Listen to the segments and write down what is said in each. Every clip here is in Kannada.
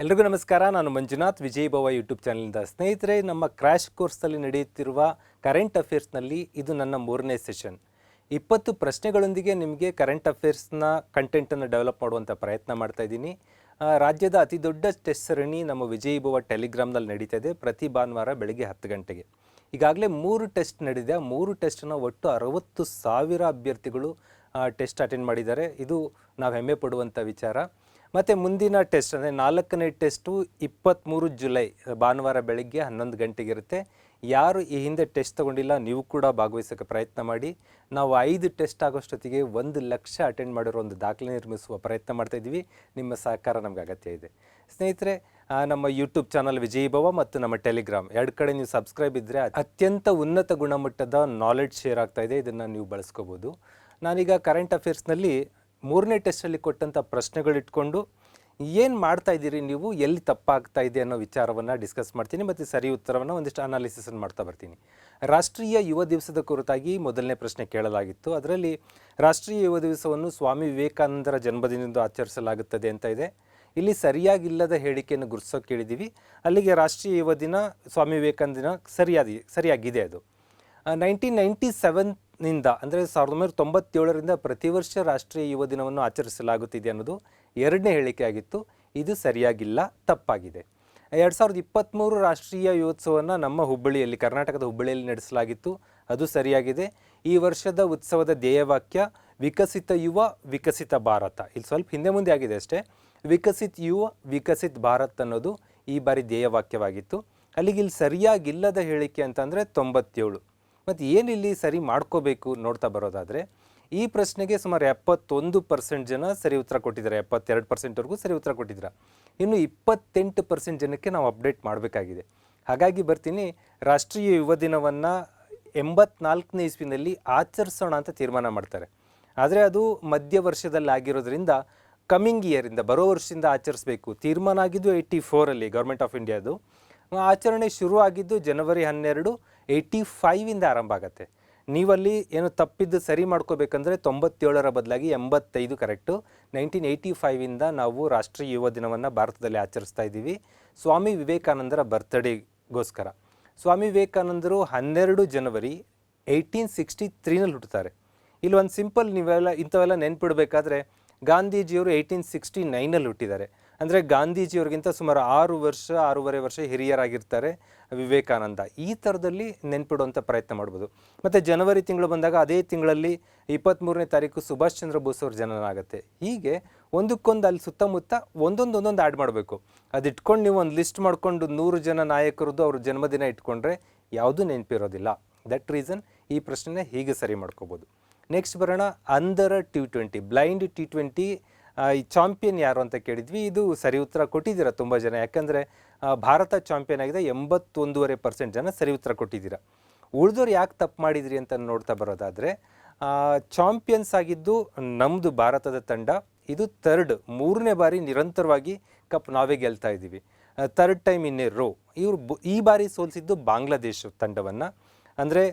ಎಲ್ರಿಗೂ ನಮಸ್ಕಾರ. ನಾನು ಮಂಜುನಾಥ್, ವಿಜಯ್ ಭವ ಯೂಟ್ಯೂಬ್ ಚಾನಲಿಂದ. ಸ್ನೇಹಿತರೆ, ನಮ್ಮ ಕ್ರ್ಯಾಶ್ ಕೋರ್ಸ್ನಲ್ಲಿ ನಡೆಯುತ್ತಿರುವ ಕರೆಂಟ್ ಅಫೇರ್ಸ್ನಲ್ಲಿ ಇದು ನನ್ನ 3ನೇ ಸೆಷನ್. 20 ಪ್ರಶ್ನೆಗಳೊಂದಿಗೆ ನಿಮಗೆ ಕರೆಂಟ್ ಅಫೇರ್ಸ್ನ ಕಂಟೆಂಟನ್ನು ಡೆವಲಪ್ ಮಾಡುವಂಥ ಪ್ರಯತ್ನ ಮಾಡ್ತಾ ಇದ್ದೀನಿ. ರಾಜ್ಯದ ಅತಿ ದೊಡ್ಡ ಟೆಸ್ಟ್ ಸರಣಿ ನಮ್ಮ ವಿಜಯ್ ಭವ ಟೆಲಿಗ್ರಾಮ್ನಲ್ಲಿ ನಡೀತಾ ಇದೆ, ಪ್ರತಿ ಭಾನುವಾರ ಬೆಳಗ್ಗೆ 10 ಗಂಟೆಗೆ. ಈಗಾಗಲೇ 3 ಟೆಸ್ಟ್ ನಡೆದಿದೆ. 3 ಟೆಸ್ಟನ್ನು ಒಟ್ಟು 60,000 ಅಭ್ಯರ್ಥಿಗಳು ಟೆಸ್ಟ್ ಅಟೆಂಡ್ ಮಾಡಿದ್ದಾರೆ. ಇದು ನಾವು ಹೆಮ್ಮೆ ಪಡುವಂಥ ವಿಚಾರ. ಮತ್ತು ಮುಂದಿನ ಟೆಸ್ಟ್ ಅಂದರೆ 4ನೇ ಟೆಸ್ಟು 23 ಜುಲೈ ಭಾನುವಾರ ಬೆಳಗ್ಗೆ 11 ಗಂಟೆಗೆ ಇರುತ್ತೆ. ಯಾರು ಈ ಹಿಂದೆ ಟೆಸ್ಟ್ ತೊಗೊಂಡಿಲ್ಲ, ನೀವು ಕೂಡ ಭಾಗವಹಿಸೋಕ್ಕೆ ಪ್ರಯತ್ನ ಮಾಡಿ. ನಾವು 5 ಟೆಸ್ಟ್ ಆಗೋಷ್ಟೊತ್ತಿಗೆ 1 ಲಕ್ಷ ಅಟೆಂಡ್ ಮಾಡಿರೋ ಒಂದು ದಾಖಲೆ ನಿರ್ಮಿಸುವ ಪ್ರಯತ್ನ ಮಾಡ್ತಾಯಿದ್ದೀವಿ. ನಿಮ್ಮ ಸಹಕಾರ ನಮಗೆ ಅಗತ್ಯ ಇದೆ. ಸ್ನೇಹಿತರೆ, ನಮ್ಮ ಯೂಟ್ಯೂಬ್ ಚಾನಲ್ ವಿಜಯ್ ಭವ ಮತ್ತು ನಮ್ಮ ಟೆಲಿಗ್ರಾಮ್ 2 ಕಡೆ ನೀವು ಸಬ್ಸ್ಕ್ರೈಬ್ ಇದ್ದರೆ ಅತ್ಯಂತ ಉನ್ನತ ಗುಣಮಟ್ಟದ ನಾಲೆಡ್ಜ್ ಶೇರ್ ಆಗ್ತಾಯಿದೆ. ಇದನ್ನು ನೀವು ಬಳಸ್ಕೋಬೋದು. ನಾನೀಗ ಕರೆಂಟ್ ಅಫೇರ್ಸ್ನಲ್ಲಿ 3ನೇ ಟೆಸ್ಟಲ್ಲಿ ಕೊಟ್ಟಂಥ ಪ್ರಶ್ನೆಗಳಿಟ್ಕೊಂಡು ಏನು ಮಾಡ್ತಾ ಇದ್ದೀರಿ ನೀವು, ಎಲ್ಲಿ ತಪ್ಪಾಗ್ತಾ ಇದೆ ಅನ್ನೋ ವಿಚಾರವನ್ನು ಡಿಸ್ಕಸ್ ಮಾಡ್ತೀನಿ ಮತ್ತು ಸರಿ ಉತ್ತರವನ್ನು ಒಂದಿಷ್ಟು ಅನಾಲಿಸಿಸನ್ನು ಮಾಡ್ತಾ ಬರ್ತೀನಿ. ರಾಷ್ಟ್ರೀಯ ಯುವ ದಿವಸದ ಕುರಿತಾಗಿ ಮೊದಲನೇ ಪ್ರಶ್ನೆ ಕೇಳಲಾಗಿತ್ತು. ಅದರಲ್ಲಿ ರಾಷ್ಟ್ರೀಯ ಯುವ ದಿವಸವನ್ನು ಸ್ವಾಮಿ ವಿವೇಕಾನಂದರ ಜನ್ಮದಿನದಂದು ಆಚರಿಸಲಾಗುತ್ತದೆ ಅಂತ ಇದೆ. ಇಲ್ಲಿ ಸರಿಯಾಗಿಲ್ಲದ ಹೇಳಿಕೆಯನ್ನು ಗುರುತಿಸೋಕೆ ಕೇಳಿದ್ದೀವಿ. ಅಲ್ಲಿಗೆ ರಾಷ್ಟ್ರೀಯ ಯುವ ದಿನ ಸ್ವಾಮಿ ವಿವೇಕಾನಂದ ದಿನ ಸರಿಯಾಗಿದೆ. ಅದು 1997ನಿಂದ ಅಂದರೆ 1997ರಿಂದ ಪ್ರತಿ ವರ್ಷ ರಾಷ್ಟ್ರೀಯ ಯುವ ದಿನವನ್ನು ಆಚರಿಸಲಾಗುತ್ತಿದೆ ಅನ್ನೋದು 2ನೇ ಹೇಳಿಕೆ ಆಗಿತ್ತು. ಇದು ಸರಿಯಾಗಿಲ್ಲ, ತಪ್ಪಾಗಿದೆ. 2023 ರಾಷ್ಟ್ರೀಯ ಯುವೋತ್ಸವವನ್ನು ನಮ್ಮ ಹುಬ್ಬಳ್ಳಿಯಲ್ಲಿ, ಕರ್ನಾಟಕದ ಹುಬ್ಬಳ್ಳಿಯಲ್ಲಿ ನಡೆಸಲಾಗಿತ್ತು. ಅದು ಸರಿಯಾಗಿದೆ. ಈ ವರ್ಷದ ಉತ್ಸವದ ಧ್ಯೇಯವಾಕ್ಯ ವಿಕಸಿತ ಯುವ ವಿಕಸಿತ ಭಾರತ. ಇಲ್ಲಿ ಸ್ವಲ್ಪ ಹಿಂದೆ ಮುಂದೆ ಆಗಿದೆ ಅಷ್ಟೇ. ವಿಕಸಿತ್ ಯುವ ವಿಕಸಿತ್ ಭಾರತ್ ಅನ್ನೋದು ಈ ಬಾರಿ ಧ್ಯೇಯವಾಕ್ಯವಾಗಿತ್ತು. ಅಲ್ಲಿಗೆ ಇಲ್ಲಿ ಸರಿಯಾಗಿಲ್ಲದ ಹೇಳಿಕೆ ಅಂತಂದರೆ 97. ಮತ್ತು ಏನಿಲ್ಲಿ ಸರಿ ಮಾಡ್ಕೋಬೇಕು ನೋಡ್ತಾ ಬರೋದಾದರೆ, ಈ ಪ್ರಶ್ನೆಗೆ ಸುಮಾರು 71% ಜನ ಸರಿ ಉತ್ತರ ಕೊಟ್ಟಿದ್ದಾರೆ. 72%ವರೆಗೂ ಸರಿ ಉತ್ತರ ಕೊಟ್ಟಿದ್ದಾರೆ. ಇನ್ನು 28% ಜನಕ್ಕೆ ನಾವು ಅಪ್ಡೇಟ್ ಮಾಡಬೇಕಾಗಿದೆ. ಹಾಗಾಗಿ ಬರ್ತೀನಿ, ರಾಷ್ಟ್ರೀಯ ಯುವ ದಿನವನ್ನು 84ನೇ ಇಸ್ವಿನಲ್ಲಿ ಆಚರಿಸೋಣ ಅಂತ ತೀರ್ಮಾನ ಮಾಡ್ತಾರೆ. ಆದರೆ ಅದು ಮಧ್ಯ ವರ್ಷದಲ್ಲಿ ಆಗಿರೋದ್ರಿಂದ ಕಮಿಂಗ್ ಇಯರಿಂದ, ಬರೋ ವರ್ಷದಿಂದ ಆಚರಿಸಬೇಕು. ತೀರ್ಮಾನ ಆಗಿದ್ದು 84ಅಲ್ಲಿ ಗೌರ್ಮೆಂಟ್ ಆಫ್ ಇಂಡಿಯಾದು. ಆಚರಣೆ ಶುರು ಆಗಿದ್ದು ಜನವರಿ 12, 85ಇಂದ ಆರಂಭ ಆಗುತ್ತೆ. ನೀವಲ್ಲಿ ಏನು ತಪ್ಪಿದ್ದು ಸರಿ ಮಾಡ್ಕೋಬೇಕಂದ್ರೆ 97ರ ಬದಲಾಗಿ 85 ಕರೆಕ್ಟು. 1985ಇಂದ ನಾವು ರಾಷ್ಟ್ರೀಯ ಯುವ ದಿನವನ್ನು ಭಾರತದಲ್ಲಿ ಆಚರಿಸ್ತಾ ಇದ್ದೀವಿ, ಸ್ವಾಮಿ ವಿವೇಕಾನಂದರ ಬರ್ತ್ಡೇಗೋಸ್ಕರ. ಸ್ವಾಮಿ ವಿವೇಕಾನಂದರು 12 ಜನವರಿ 1863ನಲ್ಲಿ ಹುಟ್ಟುತ್ತಾರೆ. ಇಲ್ಲಿ ಒಂದು ಸಿಂಪಲ್ ಇಂಥವೆಲ್ಲ ನೆನ್ಪಿಡಬೇಕಾದ್ರೆ, ಗಾಂಧೀಜಿಯವರು 1869ನಲ್ಲಿ ಹುಟ್ಟಿದ್ದಾರೆ. ಅಂದರೆ ಗಾಂಧೀಜಿಯವ್ರಿಗಿಂತ ಸುಮಾರು 6.5 ವರ್ಷ ಹಿರಿಯರಾಗಿರ್ತಾರೆ ವಿವೇಕಾನಂದ. ಈ ಥರದಲ್ಲಿ ನೆನ್ಪಿಡುವಂಥ ಪ್ರಯತ್ನ ಮಾಡ್ಬೋದು. ಮತ್ತು ಜನವರಿ ತಿಂಗಳು ಬಂದಾಗ ಅದೇ ತಿಂಗಳಲ್ಲಿ 23ನೇ ತಾರೀಕು ಸುಭಾಷ್ ಚಂದ್ರ ಬೋಸ್ ಅವ್ರ ಜನನ ಆಗುತ್ತೆ. ಹೀಗೆ ಒಂದಕ್ಕೊಂದು ಅಲ್ಲಿ ಸುತ್ತಮುತ್ತ ಒಂದೊಂದು ಆ್ಯಡ್ ಮಾಡಬೇಕು. ಅದು ಇಟ್ಕೊಂಡು ನೀವು ಒಂದು ಲಿಸ್ಟ್ ಮಾಡಿಕೊಂಡು 100 ಜನ ನಾಯಕರದ್ದು ಅವ್ರ ಜನ್ಮದಿನ ಇಟ್ಕೊಂಡ್ರೆ ಯಾವುದೂ ನೆನಪಿರೋದಿಲ್ಲ. ದಟ್ ರೀಸನ್ ಈ ಪ್ರಶ್ನೆನ ಹೀಗೆ ಸರಿ ಮಾಡ್ಕೋಬೋದು. ನೆಕ್ಸ್ಟ್ ಬರೋಣ, ಅಂಧರ T20, ಬ್ಲೈಂಡ್ T20 ಈ ಚಾಂಪಿಯನ್ ಯಾರು ಅಂತ ಕೇಳಿದ್ವಿ. ಇದು ಸರಿ ಉತ್ತರ ಕೊಟ್ಟಿದ್ದೀರಾ ತುಂಬ ಜನ. ಯಾಕಂದರೆ ಭಾರತ ಚಾಂಪಿಯನ್ ಆಗಿದೆ. 81.5% ಜನ ಸರಿ ಉತ್ತರ ಕೊಟ್ಟಿದ್ದೀರಾ. ಉಳಿದವ್ರು ಯಾಕೆ ತಪ್ಪು ಮಾಡಿದ್ರಿ ಅಂತ ನೋಡ್ತಾ ಬರೋದಾದರೆ, ಚಾಂಪಿಯನ್ಸ್ ಆಗಿದ್ದು ನಮ್ಮದು ಭಾರತದ ತಂಡ. ಇದು 3ನೇ ಬಾರಿ ನಿರಂತರವಾಗಿ ಕಪ್ ನಾವೇ ಗೆಲ್ತಾ ಇದ್ದೀವಿ. 3rd time in a rho. ಇವರು ಈ ಬಾರಿ ಸೋಲಿಸಿದ್ದು ಬಾಂಗ್ಲಾದೇಶ ತಂಡವನ್ನು. ಅಂದರೆ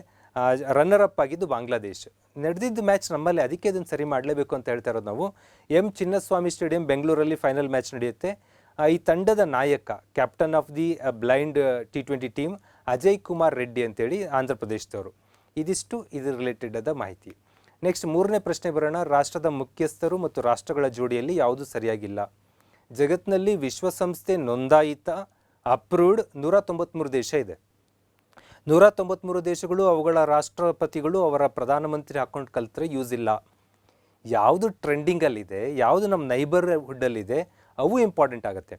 ರನ್ನರ್ ಅಪ್ ಆಗಿದ್ದು ಬಾಂಗ್ಲಾದೇಶ್. ನಡೆದಿದ್ದು ಮ್ಯಾಚ್ ನಮ್ಮಲ್ಲಿ, ಅದಕ್ಕೆ ಅದನ್ನು ಸರಿ ಮಾಡಲೇಬೇಕು ಅಂತ ಹೇಳ್ತಾ ಇರೋದು ನಾವು. ಚಿನ್ನಸ್ವಾಮಿ ಸ್ಟೇಡಿಯಂ ಬೆಂಗಳೂರಲ್ಲಿ ಫೈನಲ್ ಮ್ಯಾಚ್ ನಡೆಯುತ್ತೆ. ಈ ತಂಡದ ನಾಯಕ, captain of the blind T20 team Ajay Kumar Reddy ಅಂತೇಳಿ, ಆಂಧ್ರ ಪ್ರದೇಶದವರು. ಇದಿಷ್ಟು ಇದ್ರ ರಿಲೇಟೆಡ್ ಆದ ಮಾಹಿತಿ. ನೆಕ್ಸ್ಟ್ 3ನೇ ಪ್ರಶ್ನೆ ಬರೋಣ, ರಾಷ್ಟ್ರದ ಮುಖ್ಯಸ್ಥರು ಮತ್ತು ರಾಷ್ಟ್ರಗಳ ಜೋಡಿಯಲ್ಲಿ ಯಾವುದು ಸರಿಯಾಗಿಲ್ಲ. ಜಗತ್ತಿನಲ್ಲಿ ವಿಶ್ವಸಂಸ್ಥೆ ನೋಂದಾಯಿತ ಅಪ್ರೂವ್ಡ್ 193 ದೇಶ ಇದೆ. 193 ದೇಶಗಳು, ಅವುಗಳ ರಾಷ್ಟ್ರಪತಿಗಳು ಅವರ ಪ್ರಧಾನಮಂತ್ರಿ ಅಕೌಂಟ್ ಕಲಿತ್ರೆ ಯೂಸ್ ಇಲ್ಲ. ಯಾವುದು ಟ್ರೆಂಡಿಂಗಲ್ಲಿದೆ, ಯಾವುದು ನಮ್ಮ ನೈಬರ್ಹುಡ್ಡಲ್ಲಿದೆ, ಅವು ಇಂಪಾರ್ಟೆಂಟ್ ಆಗುತ್ತೆ.